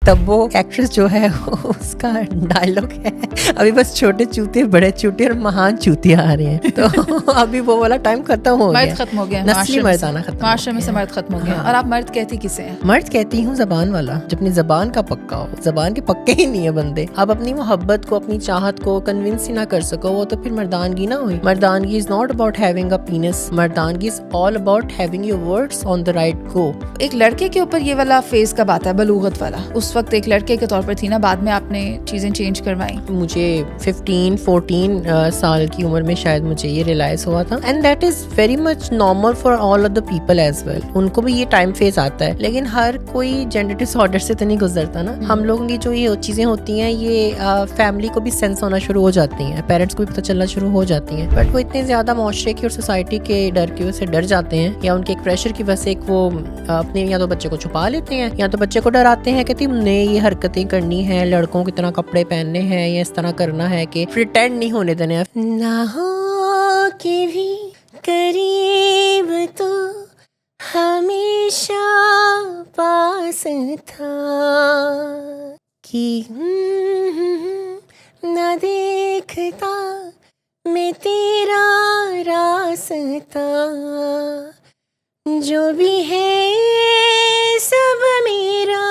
तब वो एक्ट्रेस जो है उसका डायलॉग है, अभी बस छोटे चूते बड़े चूते और महान चूतिया आ रहे हैं। तो अभी वो वाला टाइम खत्म हो गया, मर्द खत्म हो गया, नस्ली मर्दाना खत्म, माशरे में से मर्द खत्म हो गया। और आप मर्द कहती किसे हैं? मर्द कहती हूँ जबान वाला, जो अपनी जबान का पक्का हो। जबान के पक्के ही नहीं है बंदे। आप अपनी मोहब्बत को, अपनी चाहत को कन्विंस ही ना कर सको, वो तो फिर मर्दानगी ना हुई। मर्दानगी is not about having a penis, मर्दानगी is all about having your words on the right go. एक लड़के के ऊपर ये वाला फेज कब आता है, बलूगत वाला? उस वक्त एक लड़के के तौर पर थी ना, बाद में आपने चीजें चेंज करवाई। मुझे 15-14 साल की उम्र में शायद मुझे ये रियलाइज हुआ था, and that is very much normal for all of the people as well. उनको भी ये टाइम फेज आता है, लेकिन हर कोई जेंडर डिसऑर्डर से तो नहीं गुजरता ना। हम लोगों की जो ये चीजें होती हैं, ये फैमिली को भी सेंस होना शुरू हो जाती हैं, पेरेंट्स को भी पता चलना शुरू हो जाती हैं, बट वो इतने ज्यादा माशरे की और सोसाइटी के डर की वजह से डर जाते हैं, या उनके एक प्रेशर की वजह से वो अपने या तो बच्चे को छुपा लेते हैं, या तो बच्चे को डराते हैं कि तुमने ये हरकतें करनी है, लड़कों की तरह कपड़े पहनने हैं, या इस तरह करना है कि प्रिटेंड नहीं होने देने। ना हो के भी करीब तो हमेशा पास था, कि ना देखता मैं तेरा रास्ता, जो भी है सब मेरा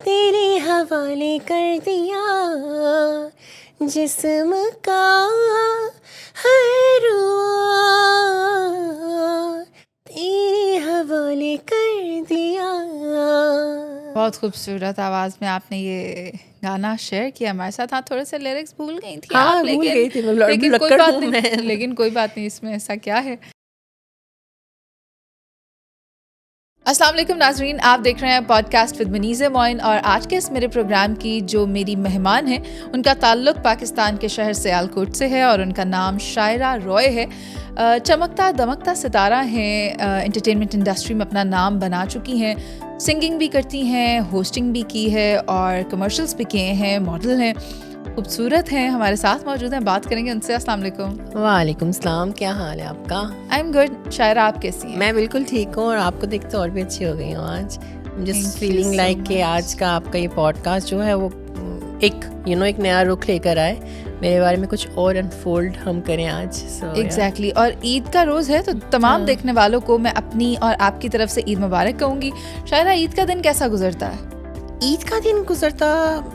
तेरे हवाले कर दिया, जिस्म का हर तेरे हवाले कर दिया। बहुत खूबसूरत आवाज में आपने ये गाना शेयर किया हमारे साथ। हाँ, थोड़े से लिरिक्स भूल गई थी हाँ, आप, भूल गई थी, लेकिन कोई बात नहीं, लेकिन कोई बात नहीं, इसमें ऐसा क्या है। अस्सलाम वालेकुम नाजरीन, आप देख रहे हैं पॉडकास्ट विद मनीज़ा मोइन, और आज के इस मेरे प्रोग्राम की जो मेरी मेहमान है, उनका ताल्लुक़ पाकिस्तान के शहर सियालकोट से है और उनका नाम शायरा रॉय है। चमकता दमकता सितारा हैं, एंटरटेनमेंट इंडस्ट्री में अपना नाम बना चुकी हैं, सिंगिंग भी करती हैं, होस्टिंग भी की है और कमर्शियल्स भी किए हैं, मॉडल हैं, खूबसूरत हैं, हमारे साथ मौजूद हैं, बात करेंगे उनसे। अस्सलाम वालेकुम। वालेकुम सलाम, क्या हाल है आपका? I am good. शायरा, आप कैसी हैं? मैं बिल्कुल ठीक हूँ, और आपको देखते और भी अच्छी हो गई हूँ आज। जस्ट फीलिंग लाइक कि आज का आपका ये पॉडकास्ट जो है वो एक एक नया रुख लेकर आए, मेरे बारे में कुछ और अनफोल्ड हम करें आज। एग्जैक्टली। और ईद का रोज़ है, तो तमाम देखने वालों को मैं अपनी और आपकी तरफ से ईद मुबारक कहूँगी। शायरा, ईद का दिन कैसा गुजरता है? ईद का दिन गुजरता,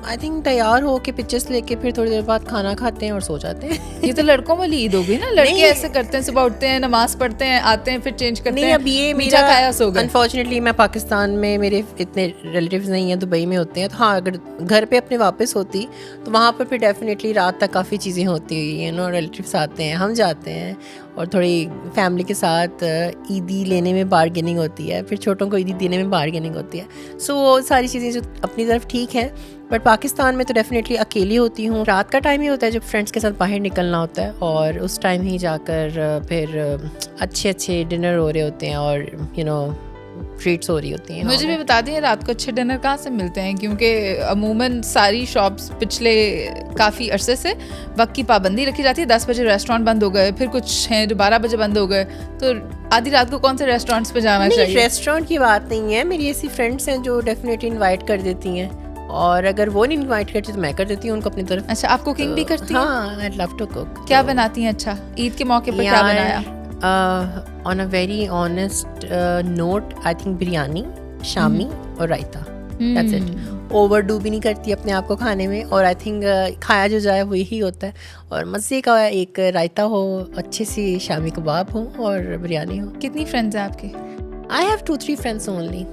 आई थिंक तैयार हो के पिक्चर्स लेके फिर थोड़ी देर बाद खाना खाते हैं और सो जाते हैं। ये तो लड़कों वाली ईद होगी ना, लड़के ऐसे करते हैं, सुबह उठते हैं, नमाज पढ़ते हैं, आते हैं, फिर चेंज करते हैं। अब ये मीठा खाया सो गए। अनफॉर्चुनेटली मैं पाकिस्तान में, मेरे इतने रिलेटिव्स नहीं हैं, दुबई में होते हैं, तो हाँ, अगर घर पे अपने वापस होती तो वहाँ पर फिर डेफिनेटली रात तक काफ़ी चीज़ें होती हुई, रिलेटिव्स आते हैं, हम जाते हैं, और थोड़ी फैमिली के साथ ईदी लेने में बार्गेनिंग होती है, फिर छोटों को ईदी देने में बार्गेनिंग होती है। सो वो सारी चीज़ें जो अपनी तरफ ठीक है, बट पाकिस्तान में तो डेफिनेटली अकेली होती हूँ। रात का टाइम ही होता है जब फ्रेंड्स के साथ बाहर निकलना होता है, और उस टाइम ही जाकर फिर अच्छे अच्छे डिनर हो रहे होते हैं और ट्रीट्स हो रही होती हैं। मुझे भी बता दें, रात को अच्छे डिनर कहाँ से मिलते हैं, क्योंकि अमूमन सारी शॉप्स पिछले काफ़ी अरसे से वक्त की पाबंदी रखी जाती है। 10 बजे रेस्टोरेंट बंद हो गए, फिर कुछ हैं जो 12 बजे बंद हो गए, तो आधी रात को कौन से रेस्टोरेंट्स पे जाना चाहिए? रेस्टोरेंट की बात नहीं है, मेरी ऐसी फ्रेंड्स हैं जो डेफिनेटली इन्वाइट कर देती हैं, और अगर वो नहीं इनवाइट करती तो मैं कर देती हूँ उनको अपनी तरफ। अच्छा, आप कुकिंग भी करती हैं? हाँ, आई लव टू कुक। क्या बनाती हैं? अच्छा, ईद के मौके पर क्या बनाया? On a very honest note, I think biryani, Shami और रायता, दैट्स इट। ओवरडू भी नहीं करती अपने आप को खाने में, और आई थिंक खाया जो जाए वो यही होता है, और मज़े का एक रायता हो, अच्छी सी शामी कबाब हो और बिरयानी हो। कितनी फ्रेंड्स हैं आपके? I have 2-3 friends only.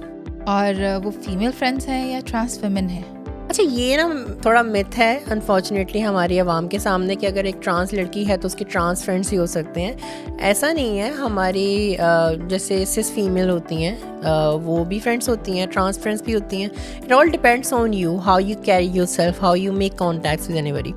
और वो फीमेल फ्रेंड्स हैं या ट्रांस वुमेन हैं? अच्छा, ये ना थोड़ा मिथ है अनफॉर्चुनेटली हमारी आवाम के सामने कि अगर एक ट्रांस लड़की है तो उसके ट्रांस फ्रेंड्स ही हो सकते हैं। ऐसा नहीं है। हमारी जैसे सिस फीमेल होती हैं, वो भी फ्रेंड्स होती हैं, ट्रांस फ्रेंड्स भी होती हैं। It all depends on you, how you carry yourself, how you make contacts with anybody.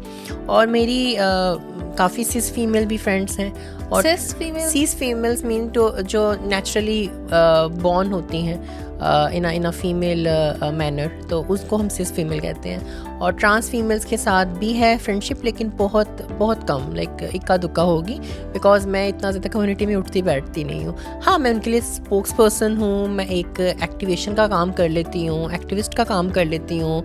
और मेरी काफ़ी सिस फीमेल भी फ्रेंड्स हैं। और सिस फीमेल्स मीन तो जो नेचुरली बॉर्न होती हैं, इन अ फीमेल मैनर, तो उसको हम सिस फीमेल कहते हैं। और ट्रांस फीमेल्स के साथ भी है फ्रेंडशिप, लेकिन बहुत बहुत कम, लाइक इक्का दुक्का होगी, बिकॉज मैं इतना ज़्यादा कम्युनिटी में उठती बैठती नहीं हूँ। हाँ, मैं उनके लिए स्पोक्स पर्सन हूँ, मैं एक एक्टिवेशन का काम कर लेती हूँ, एक्टिविस्ट का काम कर लेती हूँ,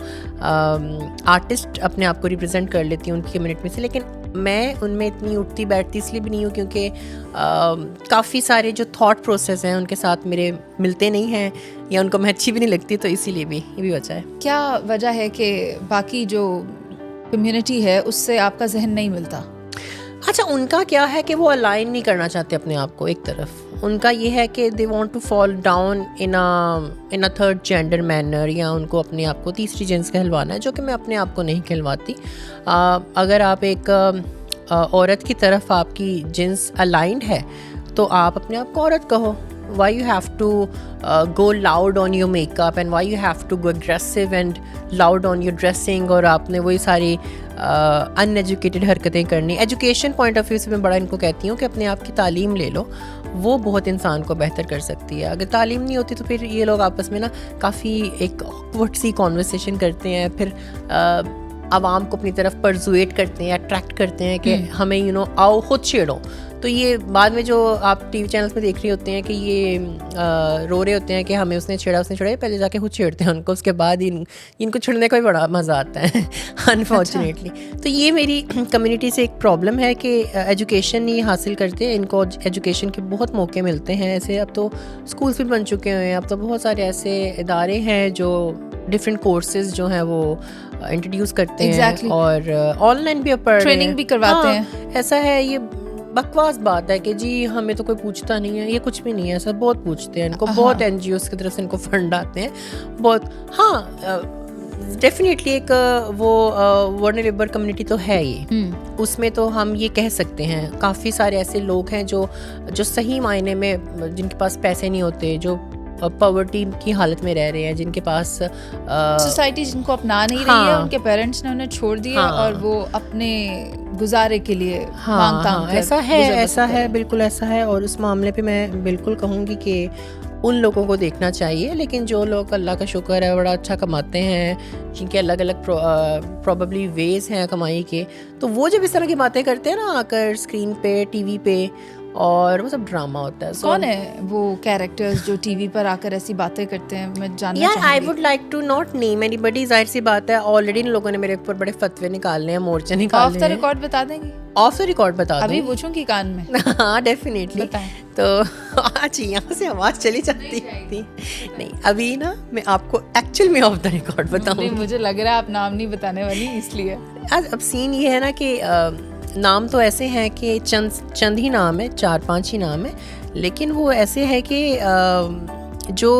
आर्टिस्ट अपने आप को रिप्रेजेंट कर लेती हूँ उनकी कम्युनिटी में से, लेकिन मैं उनमें इतनी उठती बैठती इसलिए भी नहीं हूँ क्योंकि काफ़ी सारे जो थॉट प्रोसेस हैं उनके साथ मेरे मिलते नहीं हैं, या उनको मैं अच्छी भी नहीं लगती, तो इसीलिए भी ये भी वजह है। क्या वजह है कि बाकी जो कम्युनिटी है उससे आपका जहन नहीं मिलता? अच्छा, उनका क्या है कि वो अलाइन नहीं करना चाहते अपने आप को एक तरफ। उनका ये है कि they want to fall down in a third gender manner, या उनको अपने आप को तीसरी जिन्स कहलवाना है, जो कि मैं अपने आप को नहीं कहलवाती। अगर आप एक औरत की तरफ आपकी जिन्स अलाइंड है तो आप अपने आप को औरत कहो। Why you have to go loud on your makeup, and why you have to go aggressive and loud on your dressing, और आपने वही सारी अनएजुकेटेड हरकतें करनी। एजुकेशन पॉइंट ऑफ व्यू से मैं बड़ा इनको कहती हूँ कि अपने आप की तालीम ले लो, वो बहुत इंसान को बेहतर कर सकती है। अगर तालीम नहीं होती तो फिर ये लोग आपस में ना काफ़ी एक ऑकवर्ड सी कॉन्वर्सेशन करते हैं, फिर आवाम को अपनी तरफ परसुएट करते हैं, अट्रैक्ट करते हैं कि हमें आओ खुद छेड़ो। तो ये बाद में जो आप टीवी चैनल्स में देख रहे होते हैं कि ये रो रहे होते हैं कि हमें उसने छेड़ा, पहले जाके खुद छेड़ते हैं उनको, उसके बाद इनको छेड़ने का भी बड़ा मज़ा आता है अनफॉर्चुनेटली। तो ये मेरी कम्युनिटी से एक प्रॉब्लम है कि एजुकेशन नहीं हासिल करते। इनको एजुकेशन के बहुत मौके मिलते हैं, ऐसे अब तो स्कूल्स भी बन चुके हैं, अब तो बहुत सारे ऐसे इदारे हैं जो डिफरेंट कोर्सेज जो हैं वो इंट्रोड्यूस करते हैं, और ऑनलाइन भी ट्रेनिंग भी करवाते हैं। ऐसा है, ये बकवास बात है कि जी हमें तो कोई पूछता नहीं है, ये कुछ भी नहीं है, ऐसा बहुत पूछते हैं इनको, बहुत NGOs की तरफ से इनको फंड आते हैं बहुत। हाँ, डेफिनेटली एक वो वल्नरेबल कम्युनिटी तो है ये, उसमें तो हम ये कह सकते हैं काफ़ी सारे ऐसे लोग हैं जो सही मायने में जिनके पास पैसे नहीं होते, जो पॉवर्टी की हालत में रह रहे हैं, जिनके पास सोसाइटी जिनको अपना नहीं रही है, उनके पेरेंट्स ने उन्हें छोड़ दिया और वो अपने गुजारे के लिए ऐसा है, बिल्कुल ऐसा है। और उस मामले पे मैं बिल्कुल कहूँगी कि उन लोगों को देखना चाहिए, लेकिन जो लोग अल्लाह का शुक्र है बड़ा अच्छा कमाते हैं, जिनके अलग अलग प्रॉबेबली वेज हैं कमाई के, तो वो जब इस तरह की बातें करते हैं ना आकर स्क्रीन पे, टीवी पे, और वो सब ड्रामा होता है। कौन है वो कैरेक्टर्स जो टीवी पर आकर ऐसी बातें करते हैं? मैं जानना चाहूंगी। I would like to not name anybody, जाहिर सी बात है ऑलरेडी इन लोगों ने मेरे ऊपर बड़े फतवे निकालने हैं, मोर्चे निकालने हैं। ऑफ द रिकॉर्ड बता देंगी? ऑफ द रिकॉर्ड बता दूं? अभी पूछूंगी कान में। हाँ डेफिनेटली। तो आज यहाँ से आवाज़ चली जाती थी। नहीं, अभी ना मैं आपको एक्चुअल में ऑफ द रिकॉर्ड बताऊंगी। मुझे लग रहा है आप नाम नहीं बताने वाली, इसलिए। अब सीन ये है ना कि नाम तो ऐसे हैं कि चंद ही नाम है, 4-5 ही नाम है, लेकिन वो ऐसे है कि जो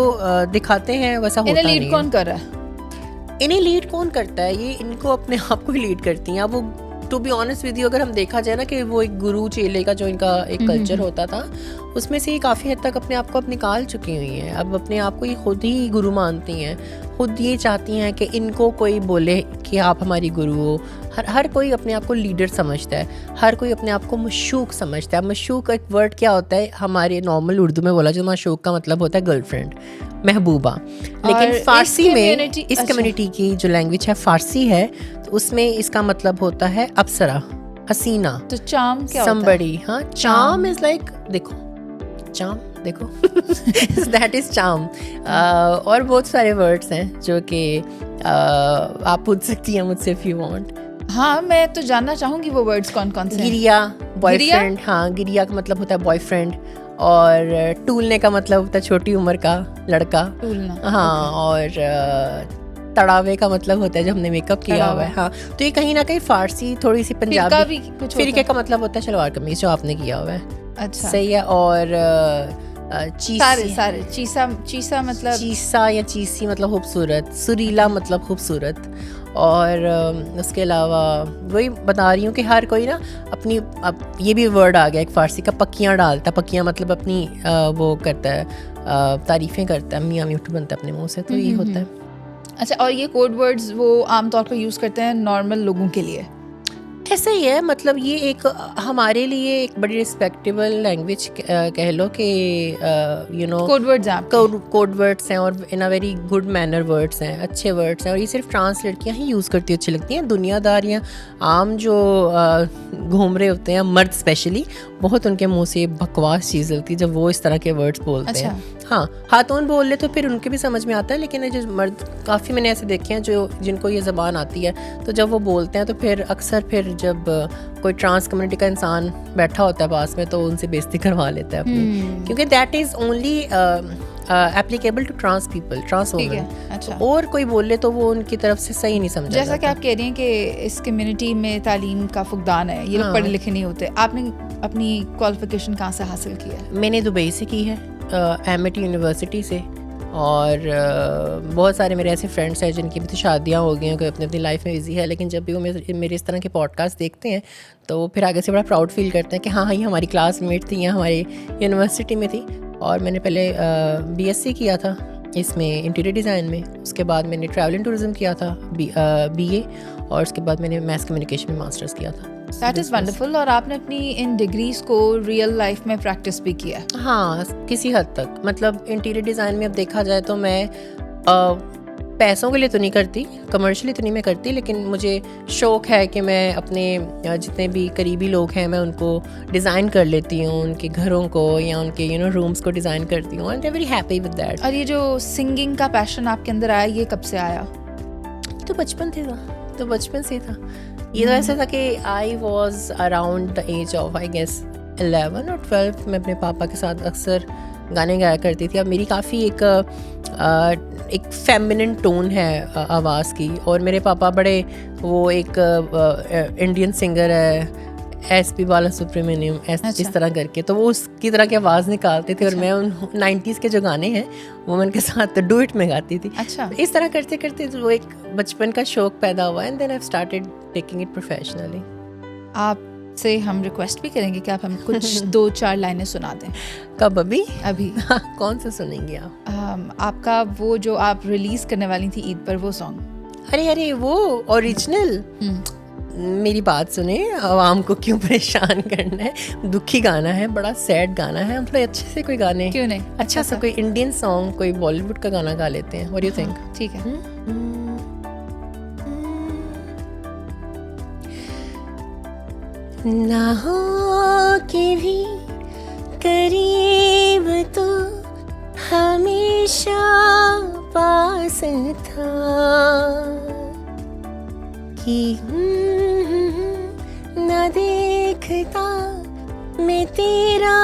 दिखाते हैं वैसा होता नहीं है। लीड कौन कर रहा है? इन्हें लीड कौन करता है? ये इनको अपने आप को ही लीड करती हैं। अब वो to be honest with you, अगर हम देखा जाए ना कि वो एक गुरु चेले का जो इनका एक कल्चर होता था, उसमें से ये काफ़ी हद तक अपने आप को अब निकाल चुकी हुई हैं। अब अपने आप को ये खुद ही गुरु मानती हैं, खुद ये चाहती हैं कि इनको कोई बोले कि आप हमारी गुरु हो। हर कोई अपने आप को लीडर समझता है, हर कोई अपने आप को मशूक समझता है। मशूक एक वर्ड क्या होता है? हमारे नॉर्मल उर्दू में बोला जो मशूक का मतलब होता है गर्लफ्रेंड, महबूबा, लेकिन फारसी में इस कम्युनिटी की जो लैंग्वेज है फारसी है, तो उसमें इसका मतलब होता है अप्सरा, हसीना। तो चाम क्या somebody, हाँ, चाम इज लाइक, देखो चाम देखो दैट इज चाम। और बहुत सारे वर्ड्स हैं जो कि आप पूछ सकती हैं मुझसे इफ यू वांट। हाँ, मैं तो जानना चाहूंगी वो वर्ड्स कौन कौन से हैं। गिरिया बॉयफ्रेंड, हाँ, गिरिया का मतलब होता है बॉयफ्रेंड, और टूलने का मतलब होता है छोटी उम्र का लड़का, टूलना, हाँ, और तड़ावे का मतलब होता है जब हमने मेकअप किया हुआ है। हाँ, तो ये कहीं ना कहीं फारसी, थोड़ी सी पंजाबी, फिरके का मतलब होता है सलवार कमीज जो आपने किया हुआ है। अच्छा, सही है। और सारे चीसा मतलब चीसा या चीसी मतलब खूबसूरत, सुरीला मतलब खूबसूरत, और उसके अलावा वही बता रही हूँ कि हर कोई ना अपनी, अब ये भी वर्ड आ गया एक फारसी का, पक्कियाँ डालता। पक्कियाँ मतलब अपनी वो करता है, तारीफ़ें करता है, मियाँ मीठू बनता है अपने मुँह से, तो ये होता है। अच्छा, और ये कोड वर्ड्स वो आमतौर पर यूज़ करते हैं नॉर्मल लोगों के लिए? ऐसा ही है, मतलब ये एक हमारे लिए एक बड़ी रिस्पेक्टेबल लैंग्वेज कह लो कि यू नो कोड वर्ड्स हैं आपके। कोड वर्ड्स हैं और in a very good manner words हैं, अच्छे वर्ड्स हैं, और ये सिर्फ ट्रांस लड़कियाँ ही यूज़ करती अच्छी लगती हैं। दुनियादार या आम जो घूम रहे होते हैं मर्द स्पेशली, बहुत उनके मुंह से बकवास चीज़ लगती है जब वो इस तरह के वर्ड्स बोलते हैं। हाँ, खातून बोल ले तो फिर उनके भी समझ में आता है, लेकिन जो मर्द, काफ़ी मैंने ऐसे देखे हैं जो जिनको ये ज़बान आती है, तो जब वो बोलते हैं तो फिर अक्सर फिर जब कोई ट्रांस कम्युनिटी का इंसान बैठा होता है पास में तो उनसे बेइज्जती करवा लेता है अपनी, क्योंकि that is only applicable to trans people, trans women. अच्छा। और कोई बोले तो वो उनकी तरफ से सही नहीं समझा जैसा कि आप कह रही हैं कि इस कम्युनिटी में तालीम का फुकदान है, ये लोग पढ़े लिखे नहीं होते। आपने अपनी क्वालिफिकेशन कहाँ से हासिल की है? मैंने दुबई से की है, एमिटी यूनिवर्सिटी से, और बहुत सारे मेरे ऐसे फ्रेंड्स हैं जिनकी भी तो शादियाँ हो गई हैं, कोई अपनी अपनी लाइफ में बिजी है, लेकिन जब भी वो मेरे इस तरह के पॉडकास्ट देखते हैं तो फिर आगे से बड़ा प्राउड फील करते हैं कि हाँ ये हमारी क्लासमेट थी या हमारी यूनिवर्सिटी में थी। और मैंने पहले बीएससी किया था इसमें इंटीरियर डिज़ाइन में, उसके बाद मैंने ट्रैवल एंड टूरिज्म किया था बीए, और उसके बाद मैंने मैस कम्युनिकेशन में मास्टर्स किया था। That is wonderful. और आपने अपनी इन डिग्रीज को रियल लाइफ में प्रैक्टिस भी किया है? हाँ, किसी हद तक। मतलब इंटीरियर डिज़ाइन में अब देखा जाए तो मैं पैसों के लिए तो नहीं करती, कमर्शियली तो नहीं मैं करती, लेकिन मुझे शौक़ है कि मैं अपने जितने भी करीबी लोग हैं मैं उनको डिज़ाइन कर लेती हूँ, उनके घरों को या उनके रूम्स को डिज़ाइन करती हूँ, and I am very happy with that. और ये जो सिंगिंग का पैशन आपके अंदर आया, ये कब से आया? तो बचपन से था। ये तो ऐसा था कि I was around the age of I guess 11 और 12 मैं अपने पापा के साथ अक्सर गाने गाया करती थी। अब मेरी काफ़ी एक फेमिनिन टोन है आवाज़ की, और मेरे पापा बड़े वो एक इंडियन सिंगर है SP बाला सुब्रमण्यम, इस तरह करके, तो वो उसकी तरह की आवाज़ निकालते थे। और मैं उन 90s के जो गाने हैं वो मैं उनके साथ डुएट में गाती थी। अच्छा। इस तरह करते करते वो एक बचपन का शौक पैदा हुआ, and then I started taking it professionally. आपसे हम रिक्वेस्ट भी करेंगे कि आप हमें कुछ 2-4 लाइनें सुना दें। कब? अभी कौन सा सुनेंगे आप? आपका वो जो आप रिलीज करने वाली थी ईद पर, वो सॉन्ग। अरे वो ओरिजिनल। मेरी बात सुने, आवाम को क्यों परेशान करना है, दुखी गाना है, बड़ा सैड गाना है, हम थोड़े अच्छे से कोई गाने, क्यों नहीं, अच्छा सा कोई इंडियन सॉन्ग, कोई बॉलीवुड का गाना गा लेते हैं। What do you think? ठीक है। ना हो के भी करीब तो हमेशा पास था, कि न देखता मैं तेरा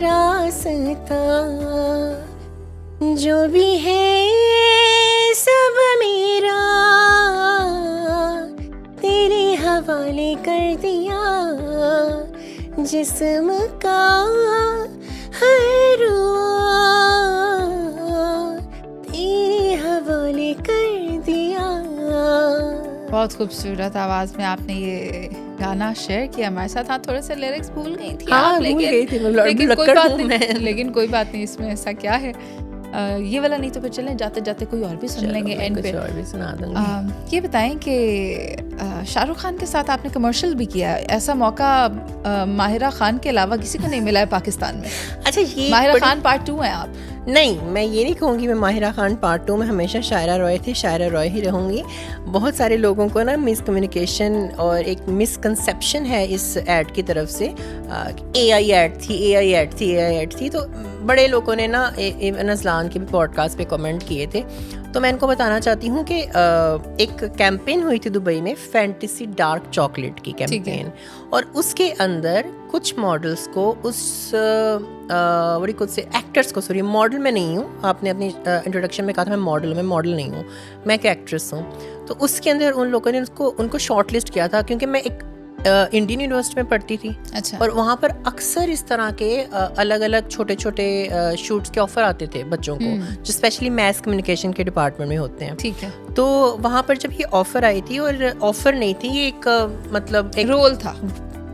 रास्ता, जो भी है सब मेरा तेरे हवाले कर दिया, जिस्म का हर तेरे हवाले कर दिया। बहुत खूबसूरत आवाज़ में आपने ये गाना शेयर किया हमारे साथ। हाँ, थोड़े से लिरिक्स भूल गई थी आप, लेकिन कोई बात नहीं, इसमें ऐसा क्या है। ये वाला नहीं तो फिर चलें, जाते जाते कोई और भी सुन लेंगे एंड पे। और भी सुना दूंगी। ये बताएं कि शाहरुख खान के साथ आपने कमर्शियल भी किया, ऐसा मौका माहिरा खान के अलावा किसी को नहीं मिला है पाकिस्तान में। अच्छा, ये माहिरा खान पार्ट 2 हैं आप? नहीं, मैं ये नहीं कहूँगी मैं माहिरा खान पार्ट 2 में, हमेशा शायरा रॉय थी, शायरा रॉय ही रहूँगी। बहुत सारे लोगों को ना मिसकम्युनिकेशन और एक मिसकंसेप्शन है इस ऐड की तरफ से। AI ऐड थी, तो बड़े लोगों ने ना इवन असलान के भी पॉडकास्ट पे कमेंट किए थे। तो मैं इनको बताना चाहती हूँ कि एक कैंपेन हुई थी दुबई में, फैंटेसी डार्क चॉकलेट की कैंपेन, और उसके अंदर कुछ मॉडल्स को एक्टर्स को, सॉरी मॉडल में नहीं हूँ, आपने अपनी इंट्रोडक्शन में कहा था मैं मॉडल नहीं हूँ, मैं एक एक्ट्रेस हूँ। तो उसके अंदर उन लोगों ने उनको शॉर्ट लिस्ट किया था, क्योंकि मैं एक इंडियन यूनिवर्सिटी में पढ़ती थी। अच्छा। और वहाँ पर अक्सर इस तरह के अलग अलग छोटे छोटे शूट्स के ऑफर आते थे बच्चों को, जो स्पेशली मैस कम्युनिकेशन के डिपार्टमेंट में होते हैं। ठीक है। तो वहाँ पर जब ये ऑफर आई थी, और ऑफर नहीं थी, ये एक मतलब एक रोल था,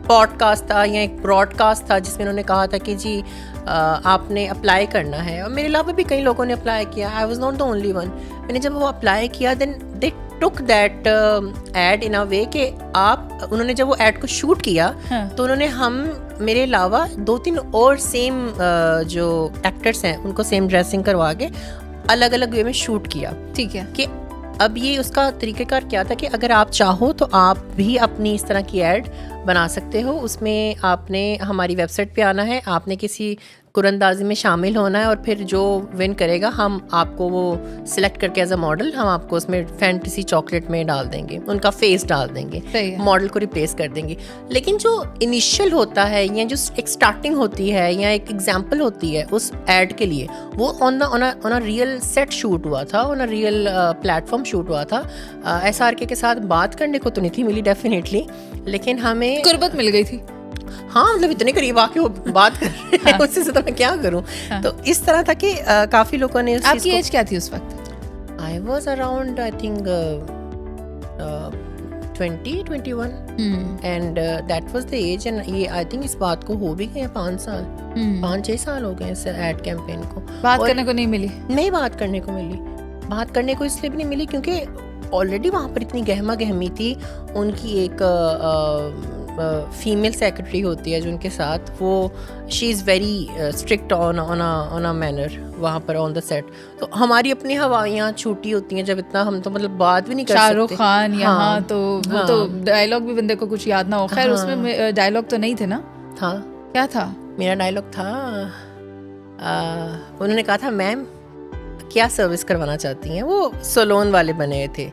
पॉडकास्ट था या एक ब्रॉडकास्ट था जिसमें उन्होंने कहा था कि जी आपने अप्लाई करना है, और मेरे अलावा भी कई लोगों ने अप्लाई किया, I was not the only one. मैंने जब वो अप्लाई किया then they took that ad in a way कि आप, उन्होंने जब वो एड को शूट किया तो उन्होंने मेरे अलावा 2-3 और सेम जो एक्टर्स हैं उनको सेम ड्रेसिंग करवा के अलग अलग वे में शूट किया। ठीक है कि अब ये उसका तरीक़ेकार क्या था कि अगर आप चाहो तो आप भी अपनी इस तरह की ऐड बना सकते हो। उसमें आपने हमारी वेबसाइट पे आना है, आपने किसी कुरंदाजी में शामिल होना है, और फिर जो विन करेगा हम आपको वो सिलेक्ट करके एज अ मॉडल हम आपको उसमें फैंटेसी चॉकलेट में डाल देंगे, उनका फेस डाल देंगे, मॉडल को रिप्लेस कर देंगे। लेकिन जो इनिशियल होता है या जो एक स्टार्टिंग होती है या एक एग्जाम्पल होती है उस एड के लिए, वो on a real set shoot हुआ था, on a real platform shoot हुआ था। SRK के साथ बात करने को तो नहीं थी मिली डेफिनेटली, लेकिन हमें कुर्बत मिल गई थी। हाँ, मतलब इतने करीब आके वो बात कर रहे हैं, उससे ज़्यादा मैं क्या करूँ। तो इस तरह था कि काफ़ी लोगों ने आपकी एज क्या थी उस वक्त? I was around I think 20-21 and that was the age. And ये आई थिंक इस बात को हो भी गए 5-6 साल हो गए इस एड कैंपेन को। बात करने को नहीं मिली? नहीं बात करने को मिली। बात करने को इसलिए भी नहीं मिली क्योंकि ऑलरेडी वहाँ पर इतनी गहमा गहमी थी। उनकी एक फीमेल सेक्रेटरी होती है जो उनके साथ, वो she is very strict on a manner वहाँ पर ऑन द सेट। तो हमारी अपनी हवाइयाँ छूटी होती हैं जब इतना हम तो मतलब बात भी नहीं कर सकते। शाहरुख खान यहाँ तो वो तो डायलॉग भी बंदे को कुछ याद ना हो। खैर उसमें डायलॉग तो नहीं थे ना? था। क्या था मेरा डायलॉग? था उन्होंने कहा था मैम क्या सर्विस करवाना चाहती हैं। वो सलोन वाले बने हुए थे,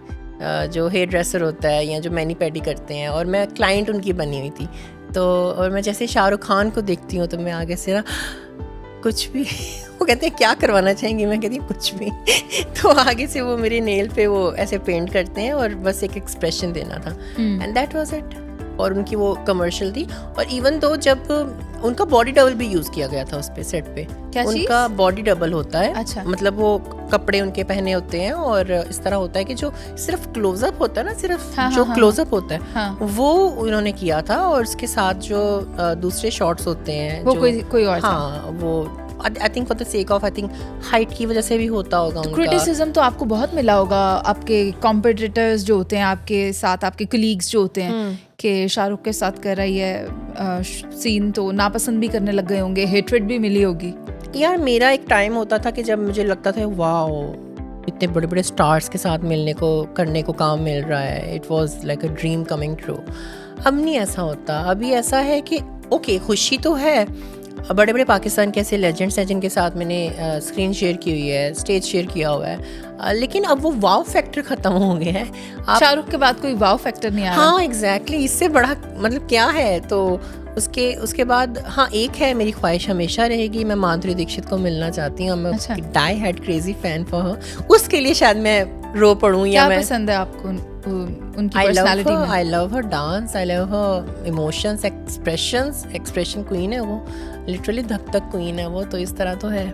जो हेयर ड्रेसर होता है या जो मैनी पैडी करते हैं, और मैं क्लाइंट उनकी बनी हुई थी। तो और मैं जैसे शाहरुख खान को देखती हूँ तो मैं आगे से ना कुछ भी वो कहते हैं क्या करवाना चाहेंगी, मैं कहती हूँ कुछ भी तो आगे से वो मेरे नेल पे वो ऐसे पेंट करते हैं और बस एक एक्सप्रेशन देना था, एंड दैट वाज इट। और उनकी वो कमर्शियल थी। और इवन दो जब उनका बॉडी डबल भी यूज किया गया था उस पे सेट पे। क्या उनका बॉडी डबल होता है। अच्छा। मतलब वो कपड़े उनके पहने होते हैं और इस तरह होता है कि जो सिर्फ क्लोजअप होता है ना, सिर्फ जो क्लोजअप होता है वो उन्होंने किया था, और उसके साथ जो दूसरे शॉट्स होते हैं वो कोई और हाँ वो I think for the sake of I think height की वजह से भी होता होगा उनका। क्रिटिसिज्म तो आपको बहुत मिला होगा आपके कॉम्पिटिटर्स जो होते हैं आपके साथ, आपके कलीग्स जो होते हैं कि शाहरुख के साथ कर रही है सीन, तो नापसंद भी करने लग गए होंगे, हेट्रेड भी मिली होगी। यार मेरा एक टाइम होता था कि जब मुझे लगता था वाओ इतने बड़े बड़े स्टार्स के साथ मिलने को करने को काम मिल रहा है, it was like a dream coming true. अब नहीं ऐसा होता। अभी ऐसा है कि ओके खुशी तो है, बड़े बड़े पाकिस्तान के ऐसे लेजेंड्स हैं जिनके साथ मैंने स्क्रीन शेयर की हुई है, स्टेज शेयर किया हुआ है, लेकिन अब वो वाव फैक्टर ख़त्म हो गया है। शाहरुख के बाद कोई वाव फैक्टर नहीं आ रहा। हाँ एग्जैक्टली, इससे बड़ा मतलब क्या है। तो उसके बाद हाँ एक है, मेरी ख्वाहिश हमेशा रहेगी, मैं माधुरी दीक्षित को मिलना चाहती हूँ। मैं उसकी die hard crazy fan for her. उसके लिए शायद मैं रो पड़ूँ या मैं। पसंद है आपको उनकी पर्सनालिटी में? I love her dance, I love her emotions, expression queen है वो, लिटरली धक धक क्वीन है वो। तो इस तरह तो है।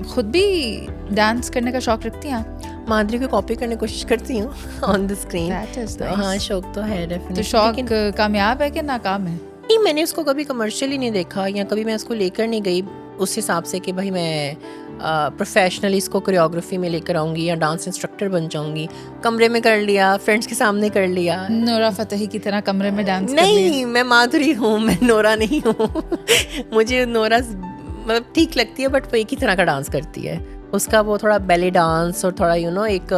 खुद भी डांस करने का शौक रखती हैं आप? माधुरी को कॉपी करने की कोशिश करती हूँ ऑन द स्क्रीन। हाँ शौक तो है डेफिनेटली। तो शौक कामयाब है कि नाकाम है? नहीं, मैंने उसको कभी कमर्शियली नहीं देखा या कभी मैं उसको लेकर नहीं गई उस हिसाब से कि भाई मैं प्रोफेशनली इसको कोरियोग्राफी में लेकर आऊँगी या डांस इंस्ट्रक्टर बन जाऊँगी। कमरे में कर लिया, फ्रेंड्स के सामने कर लिया। नोरा फतेही की तरह कमरे में डांस नहीं, मैं माधुरी हूँ, मैं नोरा नहीं हूँ मुझे नोरा मतलब ठीक लगती है बट वो एक ही तरह का डांस करती है। उसका वो थोड़ा बैले डांस और थोड़ा एक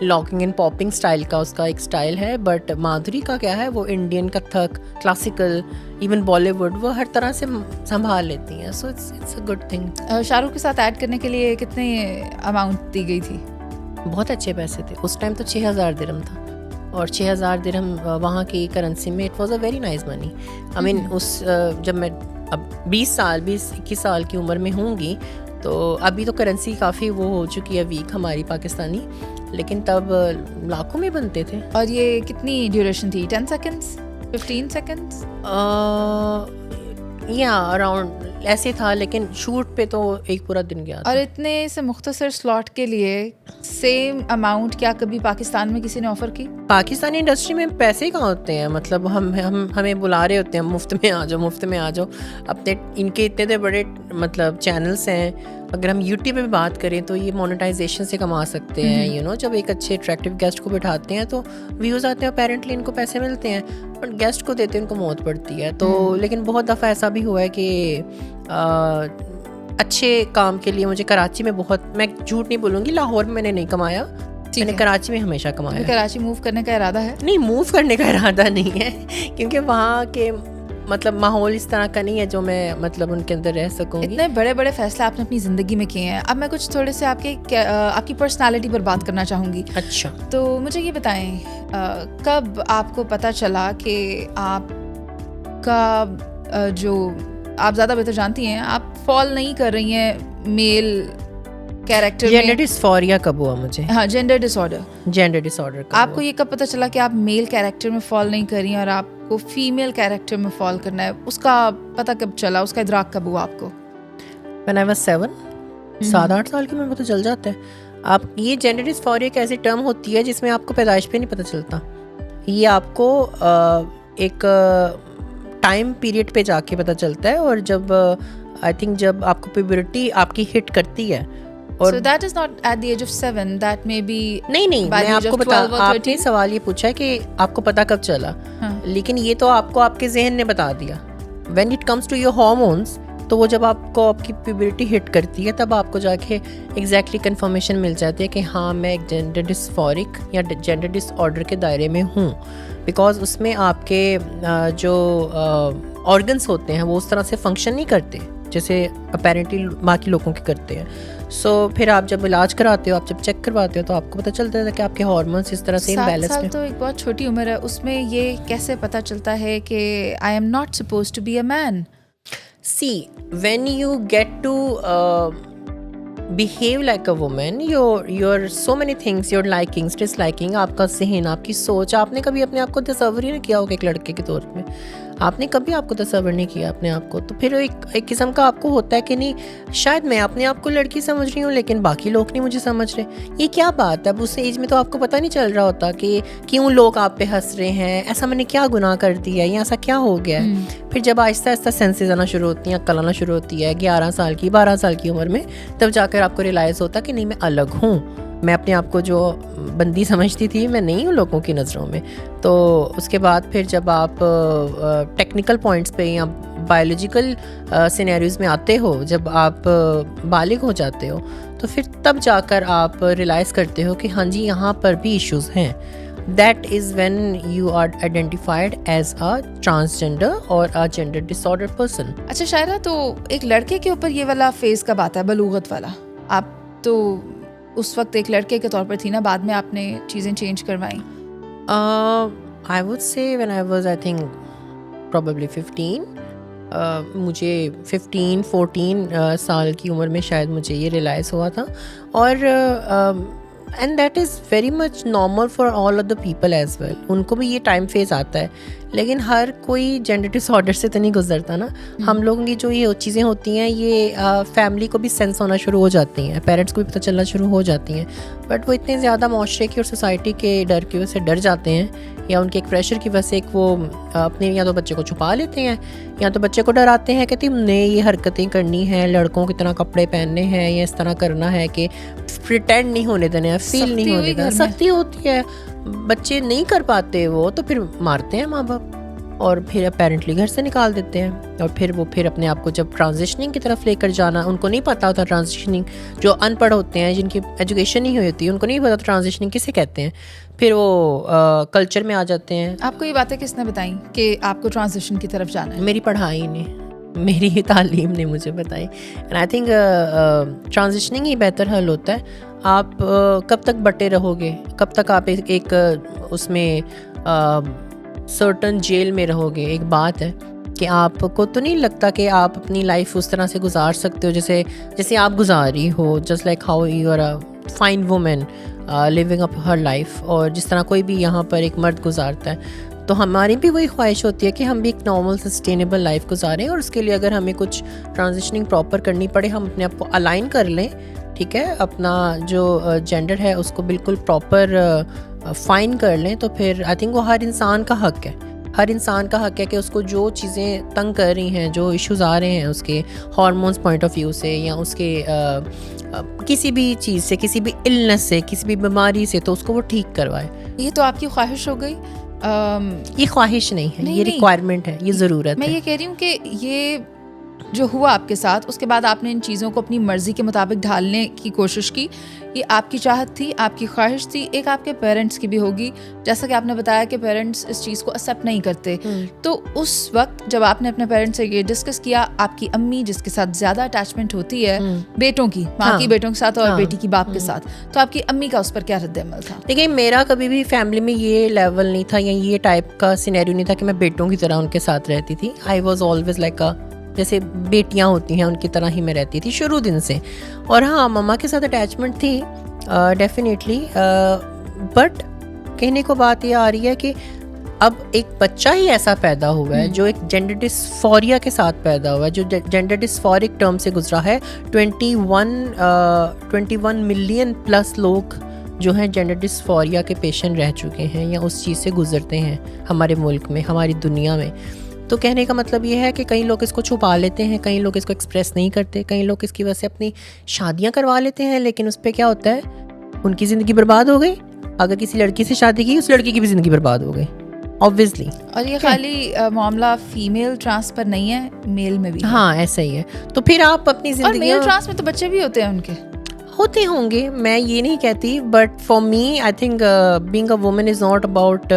लॉकिंग एंड पॉपिंग स्टाइल का उसका एक स्टाइल है। बट माधुरी का क्या है, वो Indian, Kathak, classical, even Bollywood, वो हर तरह से संभाल लेती हैं। So it's a good thing. Shahrukh के साथ ऐड करने के लिए कितने अमाउंट दी गई थी? बहुत अच्छे पैसे थे उस टाइम तो 6000 दिरहम था, और 6000 दिरहम वहाँ की करेंसी में it was a very nice money. I mean उस जब मैं अब 20-21 साल की उम्र में होंगी तो अभी तो करेंसी काफ़ी वो हो चुकी है वीक हमारी पाकिस्तानी, लेकिन तब लाखों में बनते थे। और ये कितनी ड्यूरेशन थी? 10 सेकेंड्स, 15 सेकेंड्स? या अराउंड ऐसे था, लेकिन शूट पे तो एक पूरा दिन गया था। और इतने से मुख्तसर स्लॉट के लिए सेम अमाउंट क्या कभी पाकिस्तान में किसी ने ऑफर की? पाकिस्तानी इंडस्ट्री में पैसे कहाँ होते हैं, मतलब हम हमें बुला रहे होते हैं मुफ्त में आ जाओ, मुफ्त में आ जाओ। अपने इनके इतने बड़े मतलब चैनल्स हैं, अगर हम यूट्यूब पे भी बात करें तो ये मोनेटाइजेशन से कमा सकते हैं। यू नो, जब एक अच्छे अट्रैक्टिव गेस्ट को बिठाते हैं तो व्यूज़ आते हैं, अपेरेंटली इनको पैसे मिलते हैं, बट गेस्ट को देते हैं उनको मौत पड़ती है। तो लेकिन बहुत दफ़ा ऐसा भी हुआ है कि अच्छे काम के लिए मुझे कराची में बहुत, मैं झूठ नहीं बोलूँगी, लाहौर में मैंने नहीं कमाया, मैंने कराची में हमेशा कमाया। कराची मूव करने का इरादा है? नहीं, मूव करने का इरादा नहीं है, क्योंकि वहाँ के मतलब माहौल इस तरह का नहीं है जो मैं मतलब उनके अंदर रह सकूँगी। इतने बड़े बड़े फैसले आपने अपनी ज़िंदगी में किए हैं। अब मैं कुछ थोड़े से आपकी पर्सनालिटी पर बात करना चाहूँगी। अच्छा, तो मुझे ये बताएं, कब आपको पता चला कि आपका जो आप ज़्यादा बेहतर जानती हैं, आप फॉल नहीं कर रही हैं मेल कैरेक्टर में? जेंडर डिस्फोरिया कब हुआ मुझे? हाँ, जेंडर डिसऑर्डर कब आपको ये कब पता चला कि आप मेल कैरेक्टर में फॉल नहीं कर रही हैं और आपको फीमेल कैरेक्टर में फॉल करना है? उसका पता कब चला, उसका इदराक कब हुआ आपको? When I was 7, 7-8 साल की में पता चल जाता है। आप ये जेंडर डिस्फोरिया एक ऐसी टर्म होती है जिसमें आपको पैदाइश पे नहीं पता चलता, ये आपको एक टाइम पीरियड पे जाके पता चलता है। और जब आई थिंक जब आपको प्यूबर्टी आपकी हिट करती है, और So that is not at the age of 7, that may be नहीं by मैं the age आपको of बता, 12 or आपने 13? सवाल ये पूछा है कि आपको पता कब चला। हाँ। लेकिन ये तो आपको आपके जहन ने बता दिया। When it comes to your hormones, तो वो जब आपको आपकी प्यूबर्टी हिट करती है तब आपको जाके एग्जैक्टली कंफर्मेशन मिल जाती है कि हाँ, मैं एक जेंडर डिस्फोरिक या जेंडर डिसऑर्डर के दायरे में हूँ। बिकॉज उसमें आपके जो ऑर्गन्स होते हैं वो उस तरह से फंक्शन नहीं करते जैसे अपेरेंटली बाकी लोगों के करते हैं। सो फिर आप जब इलाज कराते हो, आप जब चेक करवाते हो, तो आपको पता चलता है कि आपके हार्मोन्स इस तरह से इम्बैलेंस हैं। 7 साल तो एक बहुत छोटी उम्र है, उसमें ये कैसे पता चलता है कि I am not supposed to be a man? See, when you get to behave like a woman, your so many things, your likings, disliking, आपका ज़हन, आपकी सोच, आपने कभी अपने आप को तस्वर ही नहीं किया होगा एक लड़के के तौर पे, आपने कभी आपको तस्वर नहीं किया अपने आप को, तो फिर एक किस्म का आपको होता है कि नहीं, शायद मैं अपने आप को लड़की समझ रही हूँ लेकिन बाकी लोग नहीं मुझे समझ रहे। ये क्या बात है? अब उस एज में तो आपको पता नहीं चल रहा होता कि क्यों लोग आप पे हंस रहे हैं, ऐसा मैंने क्या गुनाह कर दिया या ऐसा क्या हो गया है। फिर जब आहिस्ता आहिस्ता सेंसेस आना शुरू होती हैं, अक्ल आना शुरू होती है 11 साल की 12 साल की उम्र में, तब जाकर आपको रियलाइज़ होता कि नहीं, मैं अलग हूँ, मैं अपने आप को जो बंदी समझती थी मैं नहीं हूँ लोगों की नज़रों में। तो उसके बाद फिर जब आप टेक्निकल पॉइंट्स पे या बायोलॉजिकल सिनेरियोज़ में आते हो, जब आप बालिग हो जाते हो, तो फिर तब जाकर आप रियलाइज़ करते हो कि हाँ जी, यहाँ पर भी इश्यूज़ हैं। That is when you are identified as a transgender or a gender disorder person. अच्छा शायरा, तो एक लड़के के ऊपर ये वाला फेज कब आता है, बलूगत वाला? आप तो उस वक्त एक लड़के के तौर पर थी ना, बाद में आपने चीज़ें चेंज करवाई? I would say when I was, I think, probably 15. मुझे 15-14 साल की उम्र में शायद मुझे ये रियलाइज़ हुआ था। और and that is very much normal for all other people as well. उनको भी ये टाइम फेज आता है, लेकिन हर कोई जेंडर डिसऑर्डर से तो नहीं गुजरता ना। हम लोगों की जो ये चीज़ें होती हैं, ये फैमिली को भी सेंस होना शुरू हो जाती हैं, पेरेंट्स को भी पता चलना शुरू हो जाती हैं, बट वो इतने ज़्यादा माशरे की और सोसाइटी के डर की वजह से डर जाते हैं, या उनके एक प्रेशर की वजह से वो अपने या तो बच्चे को छुपा लेते हैं, या तो बच्चे को डराते हैं कि तुमने ये हरकतें करनी है, लड़कों की तरह कपड़े पहनने हैं, या इस तरह करना है कि प्रिटेंड नहीं होने देना है, फील नहीं होने देना। सख्ती होती है, बच्चे नहीं कर पाते वो, तो फिर मारते हैं माँ बाप और फिर अपेरेंटली घर से निकाल देते हैं। और फिर वो फिर अपने आप को जब ट्रांजिशनिंग की तरफ लेकर जाना, उनको नहीं पता होता ट्रांजिशनिंग, जो अनपढ़ होते हैं, जिनकी एजुकेशन नहीं हुई होती, उनको नहीं पता ट्रांजिशनिंग किसे कहते हैं, फिर वो कल्चर में आ जाते हैं। आपको ये बातें किसने बताई कि आपको ट्रांजिशन की तरफ जाना है? मेरी पढ़ाई ने, मेरी ही तालीम ने मुझे बताई। एंड आई थिंक ट्रांजिशनिंग ही बेहतर हल होता है। आप कब तक बटे रहोगे, कब तक आप एक उसमें सर्टन जेल में रहोगे? एक बात है कि आपको तो नहीं लगता कि आप अपनी लाइफ उस तरह से गुजार सकते हो जैसे आप गुजारी हो, just like how you are a fine women living up her life, और जिस तरह कोई भी यहाँ पर एक मर्द गुजारता है। तो हमारी भी वही ख्वाहिश होती है कि हम भी एक नॉर्मल सस्टेनेबल लाइफ गुजारें, और उसके लिए अगर हमें कुछ ट्रांजिशनिंग प्रॉपर करनी पड़े, हम अपने आप को अलाइन कर लें, ठीक है, अपना जो जेंडर है उसको बिल्कुल प्रॉपर फाइन कर लें, तो फिर आई थिंक वो हर इंसान का हक है। हर इंसान का हक है कि उसको जो चीज़ें तंग कर रही हैं, जो इश्यूज आ रहे हैं उसके हार्मोन्स पॉइंट ऑफ व्यू से, या उसके किसी भी चीज़ से, किसी भी इलनेस से, किसी भी बीमारी से, तो उसको वो ठीक करवाए। ये तो आपकी ख्वाहिश हो गई। ये ख्वाहिश नहीं है, ये रिक्वायरमेंट है, ये ज़रूरत मैं है। ये कह रही हूँ कि ये जो हुआ आपके साथ, उसके बाद आपने इन चीज़ों को अपनी मर्जी के मुताबिक ढालने की कोशिश की। ये आपकी चाहत थी, आपकी ख्वाहिश थी, एक आपके पेरेंट्स की भी होगी। जैसा कि आपने बताया कि पेरेंट्स इस चीज़ को एक्सेप्ट नहीं करते, तो उस वक्त जब आपने अपने पेरेंट्स से ये डिस्कस किया, आपकी अम्मी जिसके साथ ज़्यादा अटैचमेंट होती है बेटों की, माँ की बेटों के साथ और बेटी की बाप के साथ, तो आपकी अम्मी का उस पर क्या रद्द-ए-अमल था? देखिए, मेरा कभी भी फैमिली में ये लेवल नहीं था, या ये टाइप का सिनेरियो नहीं था कि मैं बेटों की तरह उनके साथ रहती थी। आई वॉज ऑलवेज लाइक जैसे बेटियां होती हैं उनकी तरह ही मैं रहती थी शुरू दिन से। और हाँ, मम्मा के साथ अटैचमेंट थी डेफिनेटली, बट कहने को बात ये आ रही है कि अब एक बच्चा ही ऐसा पैदा हुआ है जो एक जेंडर डिस्फोरिया के साथ पैदा हुआ है, जो जेंडर डिस्फोरिक टर्म से गुजरा है। 21 मिलियन प्लस लोग जो हैं जेंडर डिस्फोरिया के पेशेंट रह चुके हैं, या उस चीज़ से गुजरते हैं हमारे मुल्क में, हमारी दुनिया में। तो कहने का मतलब ये है कि कई लोग इसको छुपा लेते हैं, कई लोग इसको एक्सप्रेस नहीं करते, कई लोग इसकी वजह से अपनी शादियां करवा लेते हैं, लेकिन उस पर क्या होता है, उनकी ज़िंदगी बर्बाद हो गई। अगर किसी लड़की से शादी की, उस लड़की की भी ज़िंदगी बर्बाद हो गई ऑब्वियसली। और ये खाली मामला फीमेल ट्रांस पर नहीं है, मेल में भी। हाँ, ऐसा ही है। तो फिर आप अपनी और ज़िंदगी, मेल ट्रांस में तो बच्चे भी होते हैं उनके, होते होंगे, मैं ये नहीं कहती, but for me I think being a woman is not about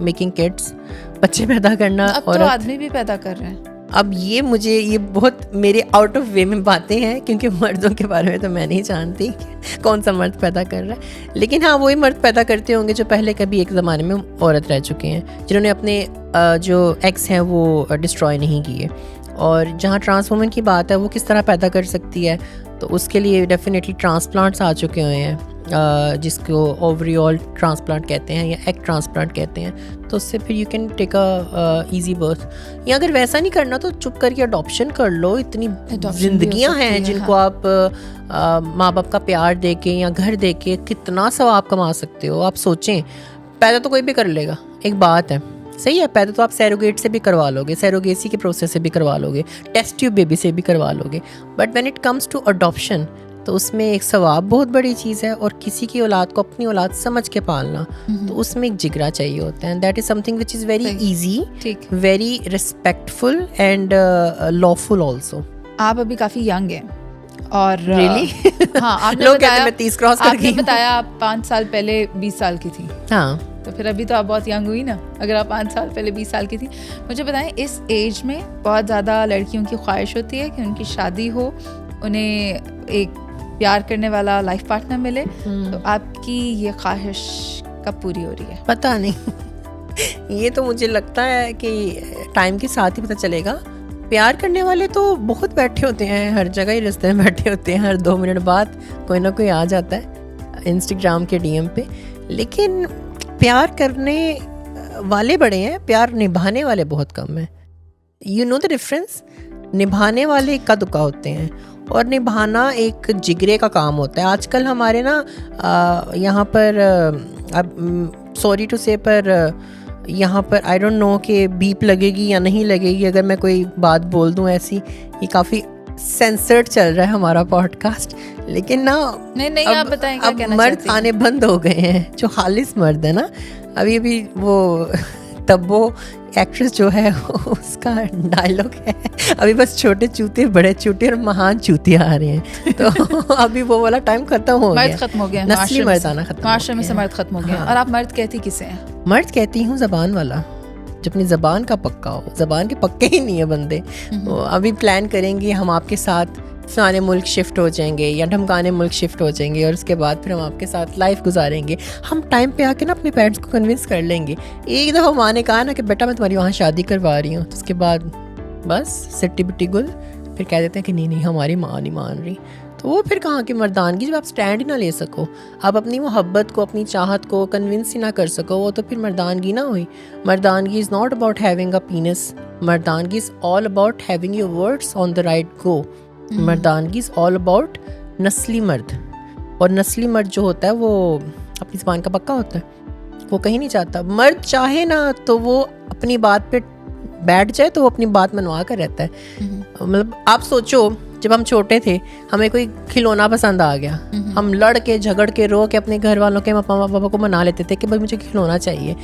making kids, बच्चे पैदा करना। अब तो आदमी भी पैदा कर रहे हैं। अब ये बहुत मेरे आउट ऑफ वे में बातें हैं, क्योंकि मर्दों के बारे में तो मैं नहीं जानती कौन सा मर्द पैदा कर रहा है। लेकिन हाँ, वही मर्द पैदा करते होंगे जो पहले कभी एक ज़माने में औरत रह चुके हैं, जिन्होंने अपने जो एक्स हैं वो डिस्ट्रॉय नहीं किए। और जहाँ ट्रांस वुमन की बात है, वो किस तरह पैदा कर सकती है, तो उसके लिए डेफिनेटली ट्रांसप्लांट्स आ चुके हुए हैं, जिसको ओवरियोल ट्रांसप्लांट कहते हैं या एग ट्रांसप्लांट कहते हैं। तो उससे फिर you can take a easy birth, या अगर वैसा नहीं करना तो चुप करके अडॉप्शन कर लो। इतनी जिंदगियां हैं जिनको आप माँ बाप का प्यार दे के या घर दे के कितना सवाब कमा सकते हो। आप सोचें, पैदा तो कोई भी कर लेगा, एक बात है, सही है, पैदा तो आप सैरोगेट से भी करवा लोगे, सैरोगेसी के प्रोसेस से भी करवा लोगे, टेस्ट ट्यूब बेबी से भी करवा लोगे, but when it comes to adoption तो उसमें एक सवाब बहुत बड़ी चीज़ है। और किसी की औलाद को अपनी औलाद समझ के पालना, तो उसमें एक जिगरा चाहिए होता है। That is something which is very easy, very respectful and lawful also. आप अभी काफ़ी यंग हैं और really? हाँ, आपने लोग बताया, कहते हैं मैं 30 क्रॉस कर गई। आपने बताया आप 5 साल पहले 20 साल की थी। हाँ, तो फिर अभी तो आप बहुत यंग हुई ना, अगर आप 5 साल पहले 20 साल की थी। मुझे बताएं, इस एज में बहुत ज़्यादा लड़कियों की ख्वाहिश होती है कि उनकी शादी हो, उन्हें एक प्यार करने वाला लाइफ पार्टनर मिले, तो आपकी ये ख्वाहिश कब पूरी हो रही है? पता नहीं ये तो मुझे लगता है कि टाइम के साथ ही पता चलेगा। प्यार करने वाले तो बहुत बैठे होते हैं, हर जगह ही रास्ते में बैठे होते हैं, हर 2 मिनट बाद कोई ना कोई आ जाता है इंस्टाग्राम के डीएम पे। लेकिन प्यार करने वाले बड़े हैं, प्यार निभाने वाले बहुत कम हैं। You know the difference? निभाने वाले इक्का दुक्का होते हैं, और निभाना एक जिगरे का काम होता है। आजकल हमारे ना यहाँ पर अब सॉरी टू से, पर यहाँ पर आई डोंट नो कि बीप लगेगी या नहीं लगेगी अगर मैं कोई बात बोल दूँ ऐसी। ये काफ़ी सेंसर्ड चल रहा है हमारा पॉडकास्ट, लेकिन ना नहीं आप बताएं क्या कहना मर्द चाहती हैं? आने बंद हो गए हैं, जो खालिस मर्द है ना। अभी वो तब्बो एक्ट्रेस जो है उसका डायलॉग है, अभी बस छोटे चूते, बड़े चूते और महान चूते आ रहे हैं। तो अभी वो वाला टाइम खत्म हो गया, मर्द खत्म हो गया, नस्ली मर्द आना खत्म, माशरे में से मर्द खत्म हो गया। हाँ। और आप मर्द कहती किसे हैं? मर्द कहती हूँ ज़बान वाला, जो अपनी ज़बान का पक्का हो। ज़बान के पक्के ही नहीं है बंदे। तो अभी प्लान करेंगे हम आपके साथ फलाने मुल्क शिफ्ट हो जाएंगे या ढमकाने मुल्क शिफ्ट हो जाएंगे, और उसके बाद फिर हम आपके साथ लाइफ गुजारेंगे। हम टाइम पे आके ना अपने पेरेंट्स को कन्विंस कर लेंगे। एक दफ़ा माँ ने कहा ना कि बेटा मैं तुम्हारी वहाँ शादी करवा रही हूँ, तो उसके बाद बस सिट्टी बिट्टी गुल, फिर कह देते हैं कि नहीं हमारी माँ नहीं मान रही। तो वो फिर कहाँ की मर्दानगी, जब आप स्टैंड ही ना ले सको, आप अपनी मोहब्बत को, अपनी चाहत को कन्विंस ही ना कर सको, वो तो फिर मर्दानगी ना हुई। मर्दानगी is not about having a penis, मर्दानगी is all about having your words on the right go. मर्दानगी इज़ ऑल अबाउट नस्ली मर्द, और नस्ली मर्द जो होता है वो अपनी ज़बान का पक्का होता है, वो कहीं नहीं चाहता। मर्द चाहे ना तो वो अपनी बात पे बैठ जाए तो वो अपनी बात मनवा कर रहता है। मतलब आप सोचो, जब हम छोटे थे हमें कोई खिलौना पसंद आ गया, हम लड़ के झगड़ के रो के अपने घर वालों के मामा पापा को मना लेते थे कि भाई मुझे खिलौना चाहिए।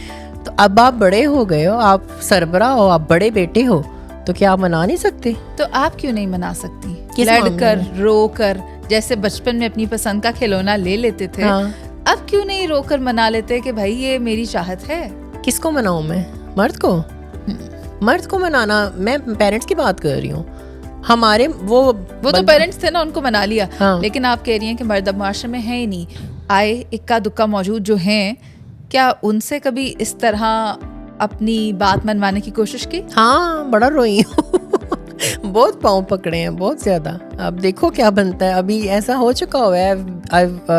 तो अब आप बड़े हो गए हो, आप सरबरा हो, आप बड़े बेटे हो, तो क्या आप मना नहीं सकते? तो आप क्यों नहीं मना सकती? लड़कर रो कर, जैसे बचपन में अपनी पसंद का खिलौना ले लेते थे, हाँ। अब क्यों नहीं रोकर मना लेते कि भाई ये मेरी चाहत है? किसको मनाऊं मैं? मर्द को? मर्द को मनाना, मैं पेरेंट्स की बात कर रही हूँ। हमारे वो तो पेरेंट्स थे ना, उनको मना लिया। हाँ। लेकिन आप कह रही हैं कि मर्द अब माशरे में है ही नहीं, आए इक्का दुक्का मौजूद जो हैं, क्या उनसे कभी इस तरह अपनी बात मनवाने की कोशिश की? हाँ, बड़ा रोई हूँ बहुत पाँव पकड़े हैं, बहुत ज्यादा। अब देखो क्या बनता है। अभी ऐसा हो चुका हुआ है, I've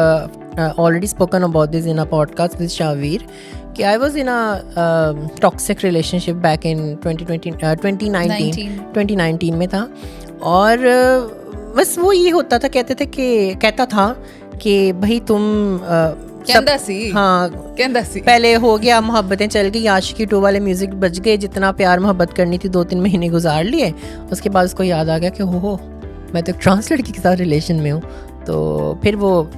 already spoken about this in a podcast with Shavir, कि I was in a toxic relationship back in 2019 में था। और बस वो ये होता था, कहता था कि भाई तुम कहंदा सी पहले हो गया, मोहब्बतें चल गई, आशिकी 2 वाले म्यूजिक बज गए, जितना प्यार मोहब्बत करनी थी 2-3 महीने गुजार लिए। उसके बाद उसको याद आ गया कि हो मैं तो एक ट्रांस लड़की के साथ रिलेशन में हूँ। तो फिर वो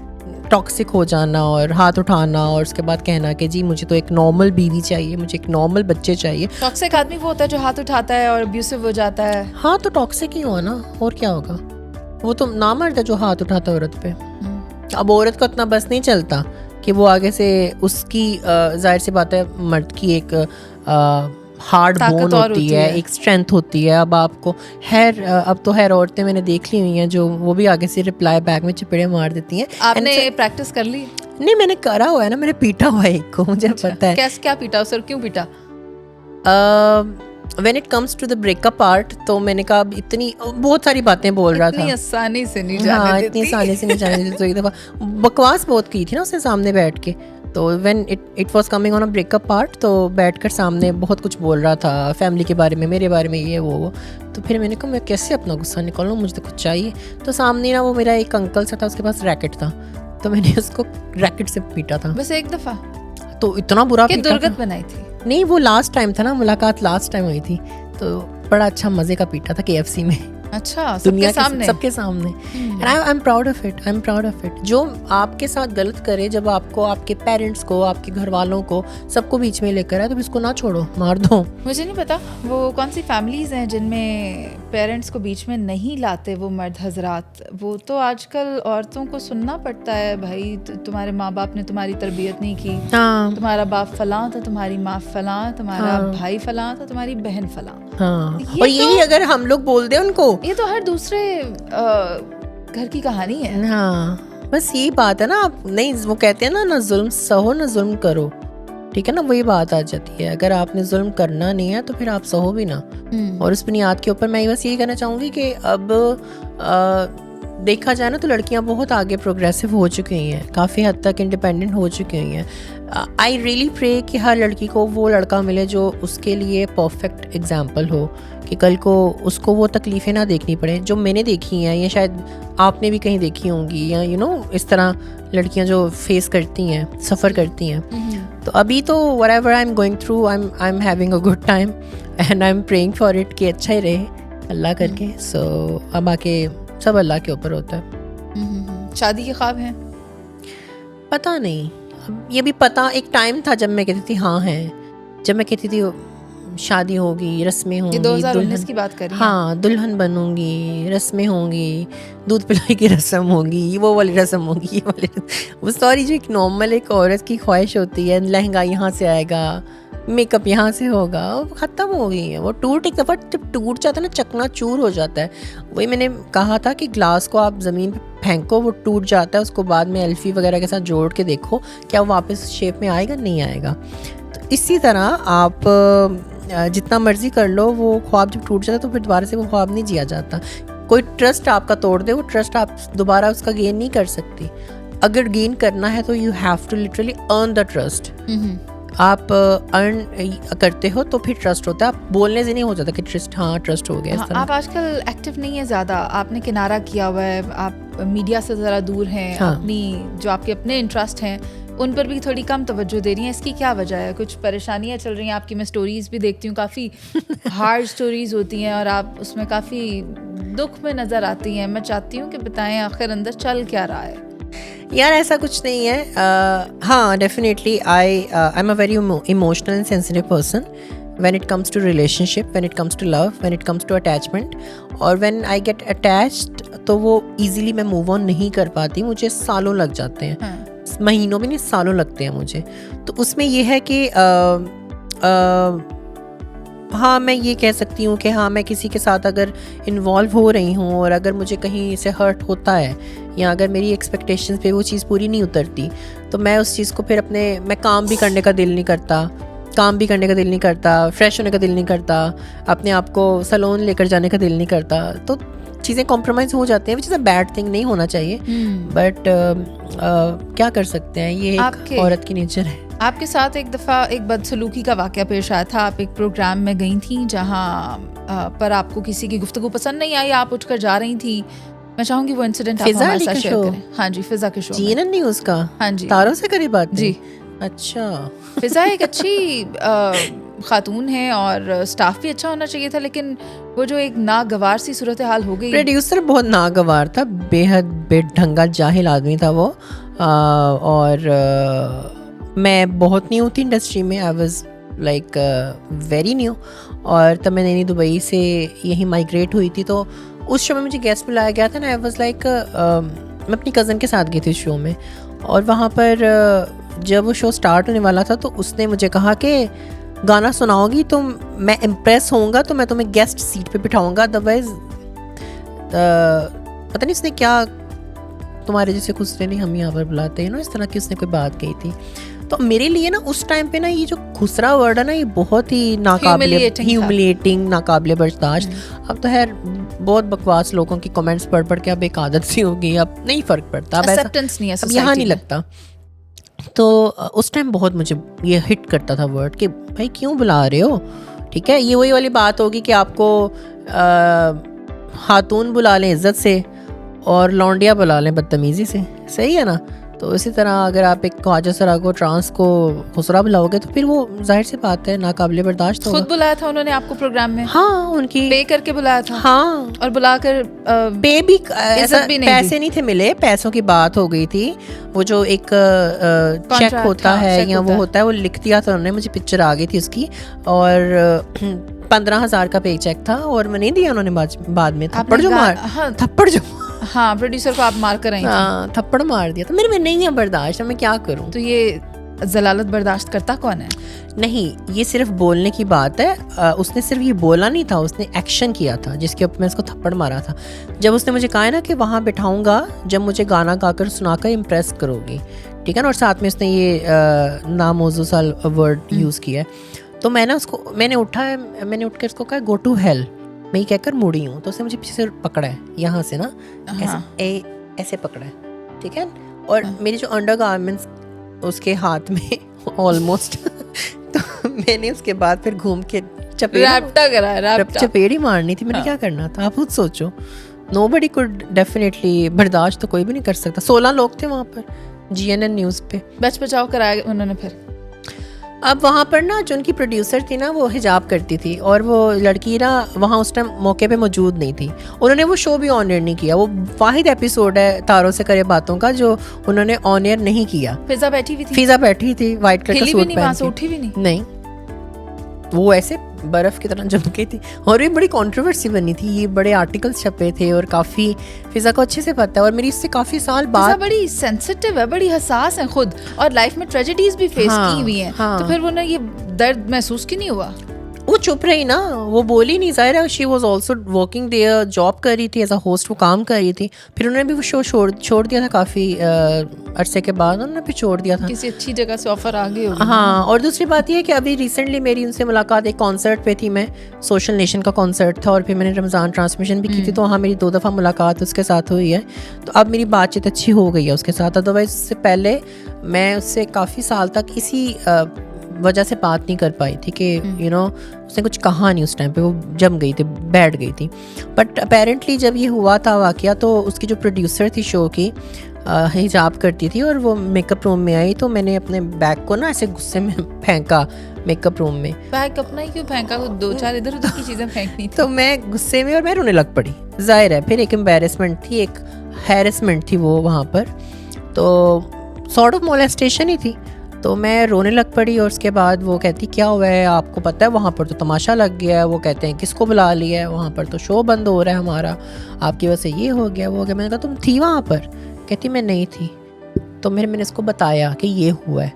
टॉक्सिक हो जाना और हाथ उठाना, और उसके बाद कहना कि जी मुझे तो एक नॉर्मल बीवी चाहिए, मुझे एक नॉर्मल बच्चे चाहिए। टॉक्सिक आदमी वो होता है जो हाथ उठाता है और अब्यूसिव हो जाता है। हाँ, तो टॉक्सिक ही हुआ ना, और क्या होगा? वो तो नामर्द है जो हाथ उठाता है औरत पे। अब औरत को इतना बस नहीं चलता कि वो आगे से उसकी जाहिर सी बात है, मर्द की एक हार्ड बोन होती है, एक स्ट्रेंथ होती है। अब आपको अब तो औरतें मैंने देख ली हुई हैं जो वो भी आगे से रिप्लाई बैक में चिपड़े मार देती हैं। आपने प्रैक्टिस कर ली? नहीं, मैंने करा हुआ है ना, मैंने पीटा हुआ है एक को, मुझे पता है। कैसे, क्या पीटा उसे और क्यों पीटा? When it comes to the breakup part, तो मैंने कहा इतनी बहुत सारी बातें बोल रहा था, इतनी आसानी से नहीं जाने देती। इतनी आसानी से नहीं जाने देती। तो एक दफा बकवास बहुत की थी ना उसने सामने बैठ के। तो when it was coming on a breakup part, तो बैठकर सामने बहुत कुछ बोल रहा था, फैमिली के बारे में, मेरे बारे में, ये वो। तो फिर मैंने कहा मैं कैसे अपना गुस्सा निकालूं, मुझे तो कुछ चाहिए। तो सामने ना वो मेरा एक अंकल सा था, उसके पास रैकेट था, तो मैंने उसको रैकेट से पीटा था बस एक दफा। तो इतना बुरा पीटा दुर्गत बनाई थी? नहीं, वो लास्ट टाइम था ना, मुलाकात लास्ट टाइम हुई थी, तो बड़ा अच्छा मजे का पीटा था KFC में। अच्छा, दुनिया सबके सामने। And I am proud of it. जो आपके साथ गलत करे, जब आपको आपके पेरेंट्स को, आपके घर वालों को, सबको बीच में लेकर आए, तो इसको ना छोड़ो, मार दो। मुझे नहीं पता वो कौन सी फैमिलीज हैं जिनमें पेरेंट्स को बीच में नहीं लाते वो मर्द हजरात। वो तो आजकल औरतों को सुनना पड़ता है, भाई तुम्हारे माँ बाप ने तुम्हारी तरबियत नहीं की, हाँ। तुम्हारा बाप फलां था, तुम्हारी माँ फलां, तुम्हारा भाई फलां था, तुम्हारी बहन फलां। हाँ। और यही अगर हम लोग बोल दे उनको, ये तो हर दूसरे घर की कहानी है। हाँ, बस यही बात है ना। आप नहीं, वो कहते हैं ना जुल्म सहो ना जुल्म करो, ठीक है ना, वही बात आ जाती है। अगर आपने जुल्म करना नहीं है तो फिर आप सहो भी ना। और इस बुनियाद के ऊपर मैं बस यही कहना चाहूँगी कि अब देखा जाए ना तो लड़कियां बहुत आगे प्रोग्रेसिव हो चुकी हैं, काफ़ी हद तक इंडिपेंडेंट हो चुकी हैं। आई रियली प्रे कि हर लड़की को वो लड़का मिले जो उसके लिए परफेक्ट एग्जाम्पल हो, कि कल को उसको वो तकलीफ़ें ना देखनी पड़े जो मैंने देखी हैं, या शायद आपने भी कहीं देखी होंगी, या इस तरह लड़कियां जो फेस करती हैं, सफ़र करती हैं। तो अभी तो whatever I am going through, I am having a good time and I am praying for it कि अच्छा ही रहे अल्लाह करके। सो अब आके सब अल्लाह के ऊपर होता है। शादी के ख्वाब हैं? पता नहीं, अब ये भी पता, एक टाइम था जब मैं कहती थी हाँ है, जब मैं कहती थी शादी होगी, रस्में होंगी, 2019 की बात कर रही हैं? हाँ, दुल्हन बनूंगी, रस्में होंगी, दूध पिलाई की रस्म होगी, वो वाली रस्म होगी, ये वाली वो सॉरी जो एक नॉर्मल एक औरत की ख्वाहिश होती है, लहंगा यहाँ से आएगा, मेकअप यहाँ से होगा, वो ख़त्म हो गई है। वो एक दफ़ा जब टूट जाता है ना, चकना चूर हो जाता है। वही मैंने कहा था कि ग्लास को आप ज़मीन पे फेंको, वो टूट जाता है, उसको बाद में एल्फी वगैरह के साथ जोड़ के देखो क्या वो वापस शेप में आएगा, नहीं आएगा। तो इसी तरह आप जितना मर्जी कर लो, वो ख्वाब जब टूट जाता है तो फिर दोबारा से वो ख्वाब नहीं जिया जाता। कोई ट्रस्ट आपका तोड़ दे, वो ट्रस्ट आप दोबारा उसका गेन नहीं कर सकती. अगर गेन करना है तो you have to literally earn the trust. आप अर्न करते हो तो फिर ट्रस्ट होता है. आप बोलने से नहीं हो जाता कि ट्रस्ट हो गया. हाँ, आप आजकल एक्टिव नहीं है ज़्यादा, आपने किनारा किया हुआ है, आप मीडिया से ज़रा दूर हैं. हाँ. अपनी जो आपके अपने इंटरेस्ट हैं उन पर भी थोड़ी कम तवज्जो दे रही हैं. इसकी क्या वजह है? कुछ परेशानियां चल रही हैं आपकी? मैं स्टोरीज भी देखती हूँ, काफ़ी हार्ड स्टोरीज होती हैं और आप उसमें काफ़ी दुख में नज़र आती हैं. मैं चाहती हूँ कि बताएं आखिर अंदर चल क्या रहा है. यार ऐसा कुछ नहीं है. हाँ, definitely I am a very emotional and sensitive person when it comes to relationship, when it comes to love, when it comes to attachment. और when I get attached तो वो easily मैं move on नहीं कर पाती. मुझे सालों लग जाते हैं. महीनों भी नहीं, सालों लगते हैं मुझे. तो उसमें ये है कि हाँ, मैं ये कह सकती हूँ कि हाँ, मैं किसी के साथ अगर इन्वॉल्व हो रही हूँ और अगर मुझे कहीं से हर्ट होता है या अगर मेरी एक्सपेक्टेशंस पे वो चीज़ पूरी नहीं उतरती तो मैं उस चीज़ को फिर मैं काम भी करने का दिल नहीं करता, फ्रेश होने का दिल नहीं करता, अपने आप को सैलून लेकर जाने का दिल नहीं करता. तो चीज़ें कॉम्प्रोमाइज़ हो जाती हैं, which is a bad thing, नहीं होना चाहिए. बट क्या कर सकते हैं, ये एक औरत की नेचर है. आपके साथ एक दफ़ा एक बदसलूकी का वाक़या पेश आया था. आप एक प्रोग्राम में गई थी जहाँ पर आपको किसी की गुफ्तगू पसंद नहीं आई, आप उठकर जा रही थी. मैं चाहूँगी वो इंसिडेंट आप हमारे साथ शेयर करें. हाँ जी, फिजा के शो, CNN न्यूज़ का. हाँ जी, तारों से करी बात जी. अच्छा. फिजा एक अच्छी खातून है और स्टाफ भी अच्छा होना चाहिए था, लेकिन वो जो एक नागवार सी सूरत हाल हो गई. प्रोड्यूसर बहुत नागवार था, बेहद बेढंगा जाहिल आदमी था वो. और मैं बहुत न्यू थी इंडस्ट्री में. I was like very new. और तब मैं नई दुबई से यहीं माइग्रेट हुई थी. तो उस शो में मुझे गेस्ट बुलाया गया था ना. आई वाज लाइक मैं अपनी कज़न के साथ गई थी शो में. और वहाँ पर जब वो शो स्टार्ट होने वाला था तो उसने मुझे कहा कि गाना सुनाओगी तो मैं इम्प्रेस होऊंगा तो मैं तुम्हें गेस्ट सीट पे बिठाऊंगा, अदरवाइज पता नहीं उसने क्या, तुम्हारे जैसे खुसरे नहीं हम यहाँ पर बुलाते हैं ना, इस तरह की उसने कोई बात कही थी. तो मेरे लिए ना उस टाइम पे ना ये जो खुसरा वर्ड है ना, ये बहुत ही ह्यूमिलिएटिंग, नाकाबिले बर्दाश्त. अब तो खैर बहुत बकवास लोगों की कमेंट्स पढ़ पढ़ के अब एक आदत सी हो गई, अब नहीं फ़र्क पड़ता, अब यहाँ नहीं लगता. तो उस टाइम बहुत मुझे ये हिट करता था वर्ड कि भाई क्यों बुला रहे हो. ठीक है, ये वही वाली बात होगी कि आपको खातून बुला लें इज़्ज़त से और लौंडिया बुला लें बदतमीज़ी से. सही है ना. तो इसी तरह अगर आप एक ख्वाजा सरा को, ट्रांस को खुसरा बुलाओगे तो फिर वो जाहिर सी बात है नाकाबिले बर्दाश्त होगा. खुद बुलाया था उन्होंने आपको प्रोग्राम में? हाँ, उनकी पे करके बुलाया था. हाँ, और बुलाकर पे भी ऐसा पैसे नहीं थे मिले, पैसों की बात हो गई थी. वो जो एक चेक होता है या वो होता है, वो लिख दिया था उन्होंने, मुझे पिक्चर आ गई थी उसकी. और 15,000 का पे चेक था और मैं नहीं दिया उन्होंने. बाद में थप्पड़ जो हाँ, प्रोड्यूसर को आप मार कर आई. हाँ, थप्पड़ मार दिया. तो मेरे में नहीं है बर्दाश्त, मैं क्या करूं. तो ये जलालत बर्दाश्त करता कौन है? नहीं, ये सिर्फ बोलने की बात है. उसने सिर्फ ये बोला नहीं था, उसने एक्शन किया था जिसके ऊपर मैं उसको थप्पड़ मारा था. जब उसने मुझे कहा ना कि वहाँ बिठाऊंगा जब मुझे गाना गाकर सुनाकर इम्प्रेस करोगी, ठीक है ना, और साथ में उसने ये नामौजू सा वर्ड यूज़ किया. तो मैंने उठ कर उसको कहा गो टू हेल. मैं ये कहकर मुड़ी हूँ तो उसने मुझे पीछे से पकड़ा है, यहाँ से ना ऐसे पकड़ा है. ठीक है. और मेरे जो अंडर गारमेंट्स उसके हाथ में ऑलमोस्ट तो मैंने उसके बाद फिर घूम के चपेड़ी मारनी थी. मैंने क्या करना था, आप खुद सोचो. नोबडी कुड डेफिनेटली, बर्दाश्त तो कोई भी नहीं कर सकता. 16 लोग थे वहाँ पर GNN न्यूज़ पे. बच बचाओ कराया उन्होंने फिर. अब वहाँ पर ना जो उनकी प्रोड्यूसर थी ना, वो हिजाब करती थी और वो लड़की ना वहाँ उस टाइम मौके पे मौजूद नहीं थी. उन्होंने वो शो भी ऑन एयर नहीं किया. वो वाहिद एपिसोड है तारों से करे बातों का जो उन्होंने ऑन एयर नहीं किया. फिजा बैठी हुई थी. फिजा बैठी थी वाइट कलर का सूट पहन के. उठी भी नहीं, वो ऐसे बर्फ की तरह जम गई थी. और ये बड़ी कंट्रोवर्सी बनी थी, ये बड़े आर्टिकल्स छपे थे और काफ़ी फिजा को अच्छे से पता है. और मेरी इससे काफ़ी साल बाद, बड़ी सेंसिटिव है, बड़ी हसास है खुद, और लाइफ में ट्रेजेडीज भी फेस की हुई हैं. तो फिर वो ना ये दर्द महसूस क्यों नहीं हुआ? वो चुप रही ना, वो बोली नहीं। ज़ाहिर she was also working there, job कर रही थी एज अ होस्ट, वो काम कर रही थी। फिर उन्होंने भी वो शो छोड़ दिया था काफ़ी अरसे के बाद, उन्होंने भी छोड़ दिया था। किसी अच्छी जगह से ऑफर आ गई होगी। हाँ, और दूसरी बात ये है कि अभी रिसेंटली मेरी उनसे मुलाकात एक कॉन्सर्ट पे थी, मैं सोशल नेशन का कॉन्सर्ट था और फिर मैंने रमज़ान ट्रांसमिशन भी की थी, तो वहाँ मेरी 2 दफ़ा मुलाकात उसके साथ हुई है। तो अब मेरी बातचीत अच्छी हो गई है उसके साथ। अदरवाइज़ उससे पहले मैं उससे काफ़ी साल तक इसी वजह से बात नहीं कर पाई थी कि यू नो उसने कुछ कहा नहीं उस टाइम पे, वो जम गई थी, बैठ गई थी। बट अपेरेंटली जब ये हुआ था वाक़या, तो उसकी जो प्रोड्यूसर थी शो की, हिजाब करती थी और वो मेकअप रूम में आई, तो मैंने अपने बैग को ना ऐसे गुस्से में फेंका मेकअप रूम में। बैग अपना ही क्यों फेंका? तो 2-4 इधर उधर की चीज़ें फेंकनी थी। तो मैं गुस्से में और मैं रोने लग पड़ी। जाहिर है फिर एक एम्बेरसमेंट थी, एक हैरेसमेंट थी वो वहाँ पर, तो सॉर्ट ऑफ मोलेस्टेशन ही थी। तो मैं रोने लग पड़ी और उसके बाद वो कहती क्या हुआ है, आपको पता है वहाँ पर तो तमाशा लग गया है। वो कहते हैं किसको बुला लिया है, वहाँ पर तो शो बंद हो रहा है हमारा, आपकी वजह से ये हो गया वो हो गया। मैंने कहा तुम थी वहाँ पर? कहती मैं नहीं थी। तो मैंने इसको बताया कि ये हुआ है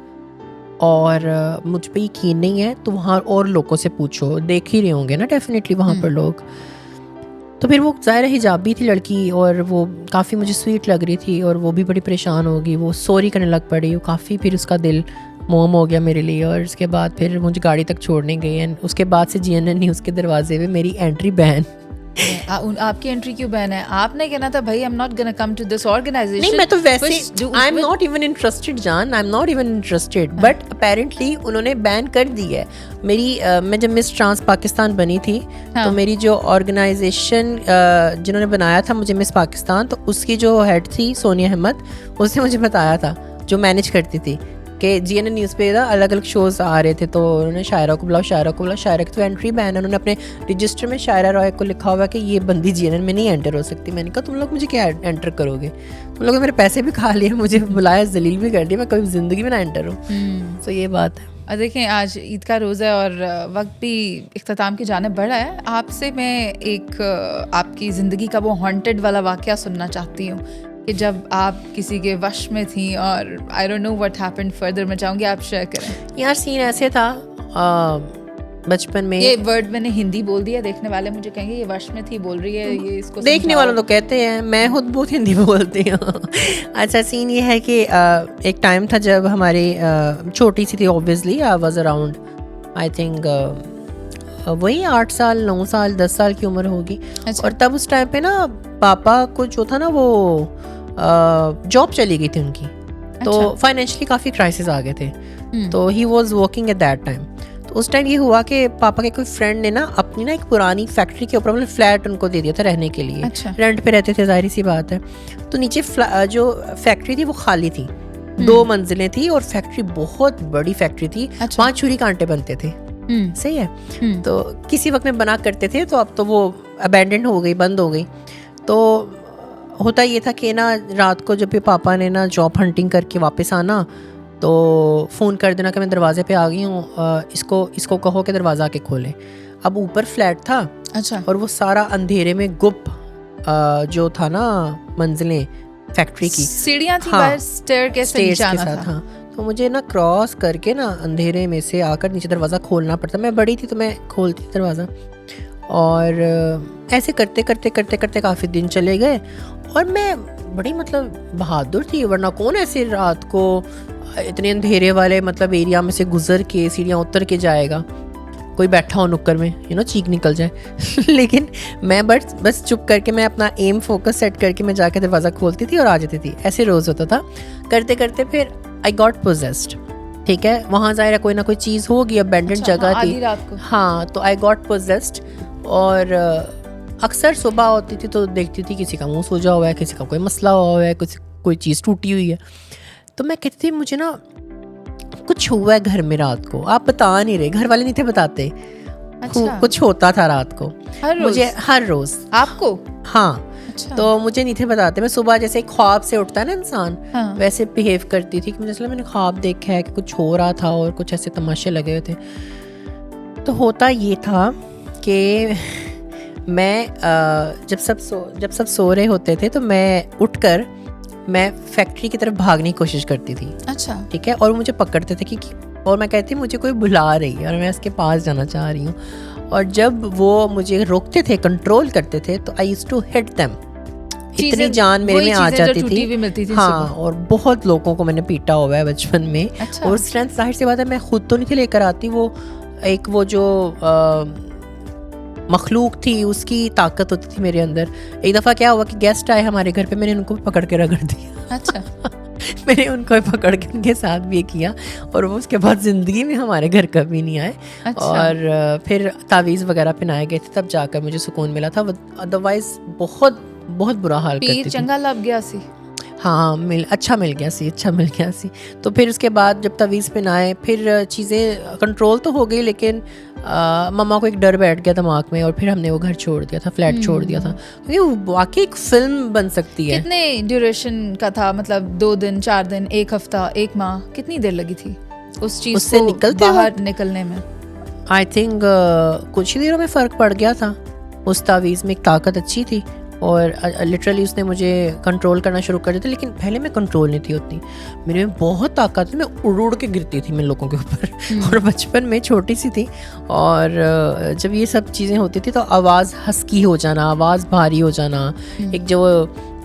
और मुझ पे यकीन नहीं है तो वहाँ और लोगों से पूछो, देख ही रहे होंगे ना डेफिनेटली वहाँ पर लोग। तो फिर वो ज़ाहिर हिजाबी थी लड़की और वो काफ़ी मुझे स्वीट लग रही थी और वो भी बड़ी परेशान होगी, वो सॉरी करने लग पड़ी, वो काफ़ी फिर उसका दिल मोम हो गया मेरे लिए। और उसके बाद फिर मुझे गाड़ी तक छोड़ने गई एंड उसके बाद से GNN न्यूज़ के दरवाजे पे मेरी एंट्री बैन। आपकी एंट्री क्यों बैन है? आपने कहना था भाई I am not gonna come to this organisation. नहीं, मैं तो वैसे I am not even interested जान, I am not even interested, but apparently उन्होंने बैन कर दी है मेरी। मैं जब मिस ट्रांस पाकिस्तान बनी थी, तो मेरी जो ऑर्गेनाइजेशन जिन्होंने बनाया था मुझे मिस पाकिस्तान, तो उसकी जो हेड थी सोनिया अहमद, उसने मुझे बताया था, जो मैनेज करती थी, कि GNN न्यूज़ पे ना अलग अलग शोज़ आ रहे थे, तो उन्होंने शायरा को बुलाओ, शायरा की तो एंट्री बैन है। उन्होंने अपने रजिस्टर में शायरा रॉय को लिखा हुआ कि ये बंदी GNN में नहीं एंटर हो सकती। मैंने कहा तुम लोग मुझे क्या एंटर करोगे, तुम लोग मेरे पैसे भी खा लिए, मुझे बुलाया, जलील भी कर दिया, मैं कभी ज़िंदगी में ना एंटर हूँ। तो ये बात है। देखें आज ईद का रोज़ा है और वक्त भी इख्तिताम की जानिब बढ़ा है। आपसे मैं एक आपकी ज़िंदगी का वो हॉन्टेड वाला वाक़या सुनना चाहती हूँ कि जब आप किसी के वश में थी और I don't know what happened further. मैं चाहूँगी आप शेयर करें। यार सीन ऐसे था, बचपन में, ये वर्ड मैंने हिंदी बोल दिया, देखने वाले मुझे कहेंगे ये वश में थी बोल रही है, ये इसको देखने वालों तो कहते हैं, मैं खुद बहुत हिंदी बोलती हूँ। अच्छा सीन ये है कि एक टाइम था जब हमारी छोटी सी थी, obviously I was around I think वही 8 साल 9 साल 10 साल की उम्र होगी। अच्छा। और तब उस टाइम पे ना पापा को जो था ना वो जॉब चली गई थी उनकी, तो फाइनेंशियली काफ़ी क्राइसिस आ गए थे, तो he was working at that time. तो उस टाइम ये हुआ कि पापा के कोई फ्रेंड ने ना अपनी ना एक पुरानी फैक्ट्री के ऊपर मतलब फ्लैट उनको दे दिया था रहने के लिए। अच्छा। रेंट पे रहते थे, जाहिर सी बात है। तो नीचे जो फैक्ट्री थी वो खाली थी, 2 मंजिलें थी और फैक्ट्री बहुत बड़ी फैक्ट्री थी। अच्छा। 5 छुरी कांटे बनते थे, सही है। तो किसी वक्त में बना करते थे, तो अब तो वो अबैंडन हो गई, बंद हो गई। तो होता ये था कि ना रात को जब भी पापा ने ना जॉब हंटिंग करके वापस आना, तो फ़ोन कर देना कि मैं दरवाजे पे आ गई हूँ, इसको कहो कि दरवाज़ा आके खोले। अब ऊपर फ्लैट था। अच्छा। और वो सारा अंधेरे में गुप जो था ना मंजिलें फैक्ट्री की, सीढ़ियाँ थी, हाँ, बाहर स्टेयरकेस से नीचे आना था। हाँ, तो मुझे ना क्रॉस करके ना अंधेरे में से आकर नीचे दरवाज़ा खोलना पड़ता। मैं बड़ी थी तो मैं खोलती दरवाज़ा, और ऐसे करते करते करते करते काफ़ी दिन चले गए। और मैं बड़ी मतलब बहादुर थी, वरना कौन ऐसे रात को इतने अंधेरे वाले मतलब एरिया में से गुजर के सीढ़ियाँ उतर के जाएगा, कोई बैठा हो नुक्कर में चीख निकल जाए। लेकिन मैं बस चुप करके मैं अपना एम फोकस सेट करके मैं जाके दरवाज़ा खोलती थी और आ जाती थी। ऐसे रोज़ होता था। करते करते फिर आई गॉट पोजेस्ड, ठीक है, वहाँ ज़ाहिर कोई ना कोई चीज़ होगी, अबैंडन जगह थी, हाँ, तो आई गॉट पोजेस्ड। और अक्सर सुबह होती थी तो देखती थी किसी का मुंह सूजा हुआ है, किसी का कोई मसला हुआ है, कोई चीज़ टूटी हुई है। तो मैं कहती थी मुझे ना कुछ हुआ है घर में रात को, आप बता नहीं रहे, घर वाले नहीं थे बताते। अच्छा। कुछ होता था रात को मुझे हर रोज। आपको? हाँ। अच्छा। तो मुझे नहीं थे बताते। मैं सुबह जैसे ख्वाब से उठता है ना इंसान, हाँ, वैसे बिहेव करती थी कि मुझे चला मैंने ख्वाब देखा है कि कुछ हो रहा था और कुछ ऐसे तमाशे लगे हुए थे। तो होता ये था कि मैं जब सब सो रहे होते थे तो मैं उठकर मैं फैक्ट्री की तरफ भागने की कोशिश करती थी। अच्छा। ठीक है। और मुझे पकड़ते थे कि और मैं कहती मुझे कोई बुला रही है और मैं इसके पास जाना चाह रही हूँ, और जब वो मुझे रोकते थे, कंट्रोल करते थे, तो I used to hit them. इतनी जान मेरे में आ जाती थी। हाँ, और बहुत लोगों को मैंने पीटा हुआ है बचपन में। अच्छा। और स्ट्रेंथ जाहिर सी बात है मैं खुद तो नहीं थी लेकर आती, वो जो मखलूक थी उसकी ताकत होती थी मेरे अंदर। एक दफ़ा क्या हुआ कि गेस्ट आए हमारे घर पे, मैंने उनको पकड़ के रगड़ दिया। अच्छा। मैंने उनको पकड़ के उनके साथ भी ये किया, और वो उसके बाद ज़िंदगी में हमारे घर कभी नहीं आए। अच्छा। और फिर तावीज़ वगैरह पहनाए गए थे, तब जाकर मुझे सुकून मिला था। अदरवाइज़ बहुत बहुत बुरा हाल करती थी। चंगा लग गया सी। हाँ, अच्छा मिल गया सी। तो फिर उसके बाद जब तवीज़ पहनाए, फिर चीज़ें कंट्रोल तो हो गई, लेकिन मम्मा को एक डर बैठ गया दिमाग में, और फिर हमने वो घर छोड़ दिया था, फ्लैट छोड़ दिया था, क्योंकि वो वाकई एक फिल्म बन सकती है। कितने ड्यूरेशन का था, मतलब 2 दिन, 4 दिन, 1 हफ्ता, 1 माह, कितनी देर लगी थी उस चीज़ को बाहर निकलने में? आई थिंक कुछ ही दिनों में फ़र्क पड़ गया था। उस तावीज़ में एक ताकत अच्छी थी, और लिटरली उसने मुझे कंट्रोल करना शुरू कर दिया था। लेकिन पहले मैं कंट्रोल नहीं थी होती, मेरे में बहुत ताकत थी, मैं उड़ के गिरती थी मैं लोगों के ऊपर। और बचपन में छोटी सी थी, और जब ये सब चीज़ें होती थी तो आवाज़ हस्की हो जाना, आवाज़ भारी हो जाना, एक जो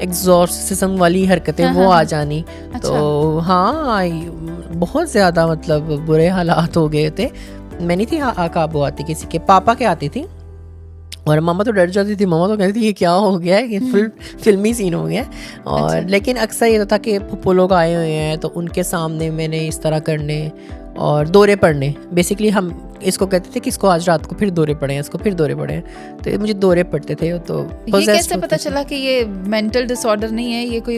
एग्जॉर्सिज्म वाली हरकतें वो आ जानी। अच्छा। तो हाँ, बहुत ज़्यादा मतलब बुरे हालात हो गए थे। मैं नहीं थी काबू आती, किसी के पापा के आती थी, और मम्मा तो डर जाती थी। मम्मा तो कहती थी ये क्या हो गया है, ये फिल्मी सीन हो गया है। और अच्छा। लेकिन अक्सर ये तो था कि फुप्पो लोग आए हुए हैं, तो उनके सामने मैंने इस तरह करने और दौरे पड़ने। बेसिकली हम इसको कहते थे कि इसको आज रात को फिर दौरे पड़े हैं, इसको फिर दौरे पड़े हैं, तो मुझे दौरे पड़ते थे। तो ये कैसे पता चला कि ये मेंटल डिसऑर्डर नहीं है, ये कोई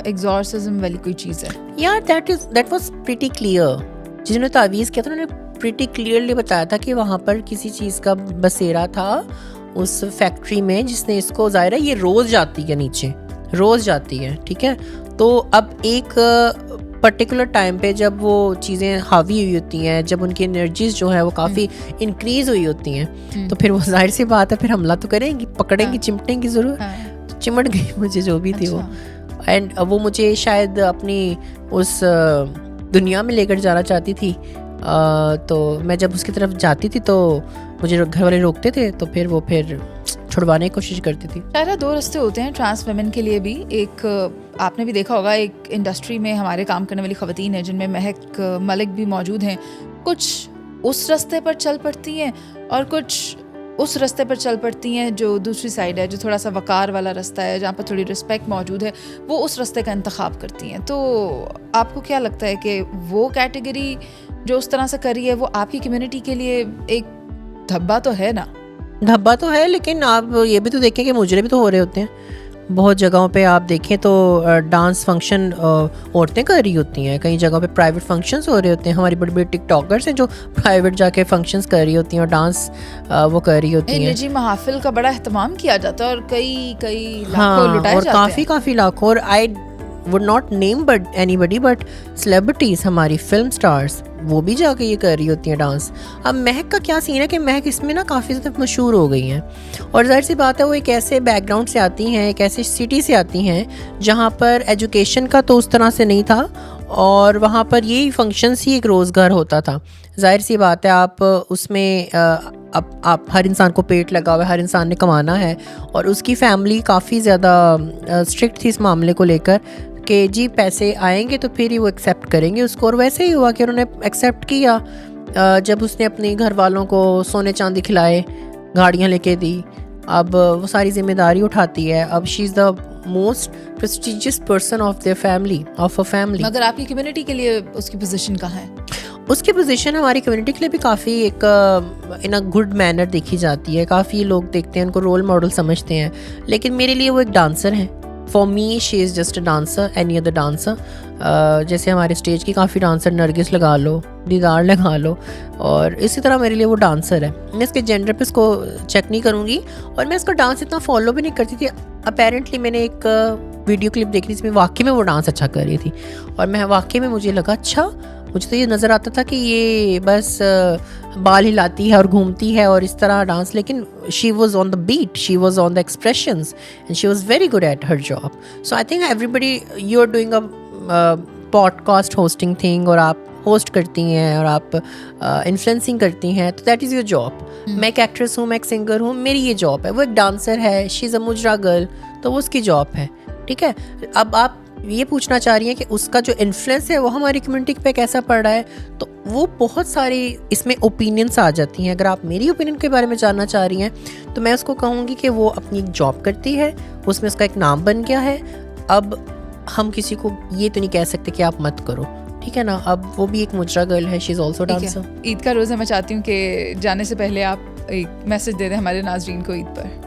एग्जॉर्सिज्म वाली कोई चीज़ है? यार दैट वाज प्रीटी क्लियर। जिन्होंने तावीज़ किया था उन्होंने प्रीटी क्लियरली बताया था कि वहाँ पर किसी चीज़ का बसेरा था उस फैक्ट्री में, जिसने इसको, ज़ाहिर है ये रोज़ जाती है नीचे, रोज़ जाती है, ठीक है। तो अब एक पर्टिकुलर टाइम पे जब वो चीज़ें हावी हुई होती हैं, जब उनकी एनर्जीज जो है वो काफ़ी इंक्रीज़ हुई होती हैं, तो फिर वो ज़ाहिर सी बात है फिर हमला तो करेंगी, पकड़ेंगी, चिमटेंगी ज़रूर। तो चिमट गई मुझे जो भी थी वो। एंड वो मुझे शायद अपनी उस दुनिया में लेकर जाना चाहती थी। तो मैं जब उसकी तरफ जाती थी तो मुझे घर वाले रोकते थे, तो फिर वो छुड़वाने की कोशिश करती थी। शायद 2 रास्ते होते हैं ट्रांस वुमेन के लिए भी। एक आपने भी देखा होगा, एक इंडस्ट्री में हमारे काम करने वाली ख़वातीन हैं जिनमें महक मलिक भी मौजूद हैं। कुछ उस रास्ते पर चल पड़ती हैं और कुछ उस रास्ते पर चल पड़ती हैं जो दूसरी साइड है, जो थोड़ा सा वकार वाला रास्ता है, जहाँ पर थोड़ी रिस्पेक्ट मौजूद है, वो उस रास्ते का इंतखाब करती हैं। तो आपको क्या लगता है कि वो कैटेगरी जो उस तरह से करी है, वो आपकी कम्युनिटी के लिए एक धब्बा तो है ना? धब्बा तो है, लेकिन आप ये भी तो देखें कि मुजरे भी तो हो रहे होते हैं। बहुत जगहों पे आप देखें तो डांस फंक्शन औरतें कर रही होती हैं, कई जगहों पे प्राइवेट फंक्शंस हो रहे होते हैं। हमारी बड़ी बड़ी टिकटॉकर्स हैं जो प्राइवेट जाके फंक्शंस कर रही होती हैं और डांस वो कर रही होती हैं। निजी महफिल का बड़ा एहतमाम किया जाता है और कई लाखों हाँ, लुटाए और जाते हैं। काफ़ी लाखों। और I would not name but anybody, but celebrities, हमारी फिल्म स्टार्स, वो भी जाके ये कर रही होती हैं डांस। अब महक का क्या सीन है कि महक इसमें ना काफ़ी ज़्यादा मशहूर हो गई हैं, और जाहिर सी बात है वो एक ऐसे बैकग्राउंड से आती हैं, एक ऐसे सिटी से आती हैं जहाँ पर एजुकेशन का तो उस तरह से नहीं था, और वहाँ पर यही फंक्शंस ही एक रोज़गार होता था। जाहिर सी बात है आप उसमें अब आप हर इंसान को पेट लगा हुआ है, हर इंसान ने कमाना है, और उसकी फैमिली काफ़ी ज़्यादा स्ट्रिक्ट थी इस मामले को लेकर कि जी पैसे आएंगे तो फिर ही वो एक्सेप्ट करेंगे उसको। और वैसे ही हुआ कि उन्होंने एक्सेप्ट किया जब उसने अपने घर वालों को सोने चांदी खिलाए, गाड़ियाँ लेके दी। अब वो सारी जिम्मेदारी उठाती है। अब she is the most prestigious person of their family, of a family. मगर आपकी कम्युनिटी के लिए उसकी पोजीशन कहाँ है? उसकी पोजीशन हमारी कम्युनिटी के लिए भी काफ़ी एक इन अ गुड मैनर देखी जाती है। काफ़ी लोग देखते हैं, उनको रोल मॉडल समझते हैं। लेकिन मेरे लिए वो एक डांसर हैं। For me she is just a dancer, any other dancer. जैसे हमारे स्टेज की काफ़ी डांसर, नरगिस लगा लो, दीदार लगा लो, और इसी तरह मेरे लिए वो डांसर है। मैं इसके जेंडर पे इसको चेक नहीं करूँगी, और मैं इसका डांस इतना फॉलो भी नहीं करती थी। अपेरेंटली मैंने एक वीडियो क्लिप देखी जिसमें वाकई में वो डांस अच्छा कर रही थी, और मैं वाकई में मुझे लगा अच्छा, मुझे तो ये नज़र आता था कि ये बस बाल हिलाती है और घूमती है और इस तरह डांस, लेकिन she was on the beat, she was on the expressions, and she was very good at her job. So I think everybody, you are doing a podcast hosting thing, और आप होस्ट करती हैं और आप influencing करती हैं, तो that is your job. मैं एक एक्ट्रेस हूँ, मैं एक सिंगर हूँ, मेरी ये जॉब है। वो एक डांसर है, शी इज़ अ मुजरा गर्ल, तो वो उसकी जॉब है, ठीक है। अब आप ये पूछना चाह रही हैं कि उसका जो इन्फ्लुएंस है वो हमारी कम्युनिटी पे कैसा पड़ रहा है, तो वो बहुत सारी इसमें ओपिनियंस आ जाती हैं। अगर आप मेरी ओपिनियन के बारे में जानना चाह रही हैं तो मैं उसको कहूँगी कि वो अपनी जॉब करती है, उसमें उसका एक नाम बन गया है। अब हम किसी को ये तो नहीं कह सकते कि आप मत करो, ठीक है ना। अब वो भी एक मुजरा गर्ल है, she is also dancer. Eid का रोज़ है, मैं चाहती हूँ कि जाने से पहले आप एक मैसेज दे दें हमारे नाजरीन को ईद पर।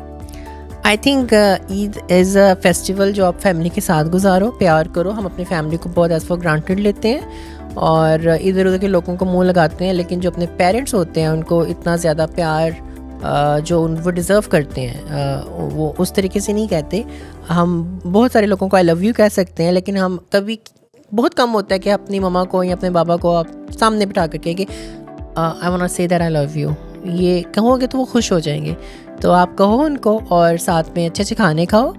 I think Eid is a festival जो आप फैमिली के साथ गुजारो, प्यार करो। हम अपनी फैमिली को बहुत एज फॉर ग्रांटेड लेते हैं और इधर उधर के लोगों को मुंह लगाते हैं, लेकिन जो अपने पेरेंट्स होते हैं उनको इतना ज़्यादा प्यार जो वो डिज़र्व करते हैं वो उस तरीके से नहीं कहते। हम बहुत सारे लोगों को आई लव यू कह सकते हैं, लेकिन हम कभी बहुत कम होता है कि अपनी मम्मा को या अपने बाबा को आप सामने बिठा कर कहे कि I want to say that I love you. ये कहोगे तो वो खुश हो जाएंगे, तो आप कहो उनको और साथ में अच्छे अच्छे खाने खाओ।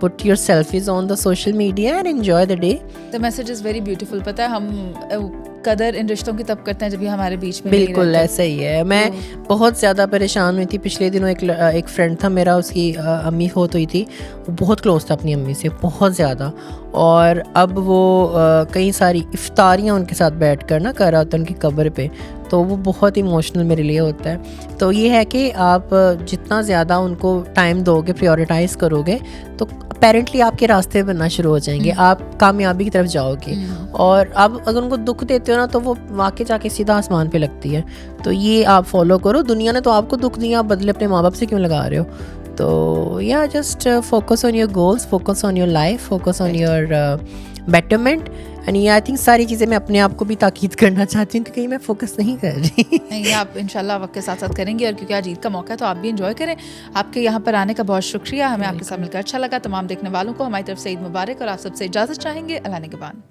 Put your selfies on the social media and enjoy the day. The message is very beautiful. पता है, हम कदर इन रिश्तों की तब करते हैं जब ये हमारे बीच में बिल्कुल ऐसा ही है। मैं बहुत ज़्यादा परेशान हुई थी पिछले दिनों। एक फ्रेंड था मेरा, उसकी अम्मी फौत हुई थी। वो बहुत क्लोज था अपनी अम्मी से, बहुत ज़्यादा। और अब वो कई सारी इफ्तारियाँ उनके साथ बैठ कर ना कर रहा होता है उनकी कब्र पे, तो वो बहुत इमोशनल मेरे लिए होता है। तो ये है कि आप जितना ज़्यादा उनको टाइम दोगे, प्रायोरिटाइज़ करोगे, तो अपेरेंटली आपके रास्ते बनना शुरू हो जाएंगे, आप कामयाबी की तरफ जाओगे। और अब अगर उनको दुख देते हो ना, तो वो वाकई जाके सीधा आसमान पे लगती है। तो ये आप फॉलो करो। दुनिया ने तो आपको दुख दिया, आप बदले अपने माँ बाप से क्यों लगा रहे हो? तो या just focus on your goals, focus on your life, focus on your betterment. And ये आई थिंक सारी चीज़ें मैं अपने आप को भी ताकीद करना चाहती हूँ कि कहीं मैं फोकस नहीं कर रही। नहीं, आप इंशाल्लाह वक्त के साथ साथ करेंगी, और क्योंकि आज ईद का मौका है तो आप भी एंजॉय करें। आपके यहाँ पर आने का बहुत शुक्रिया, हमें आपके साथ मिलकर अच्छा लगा। तमाम देखने वालों को हमारी तरफ से ईद मुबारक, और आप सबसे इजाज़त चाहेंगे अल्लाह ने के बाद।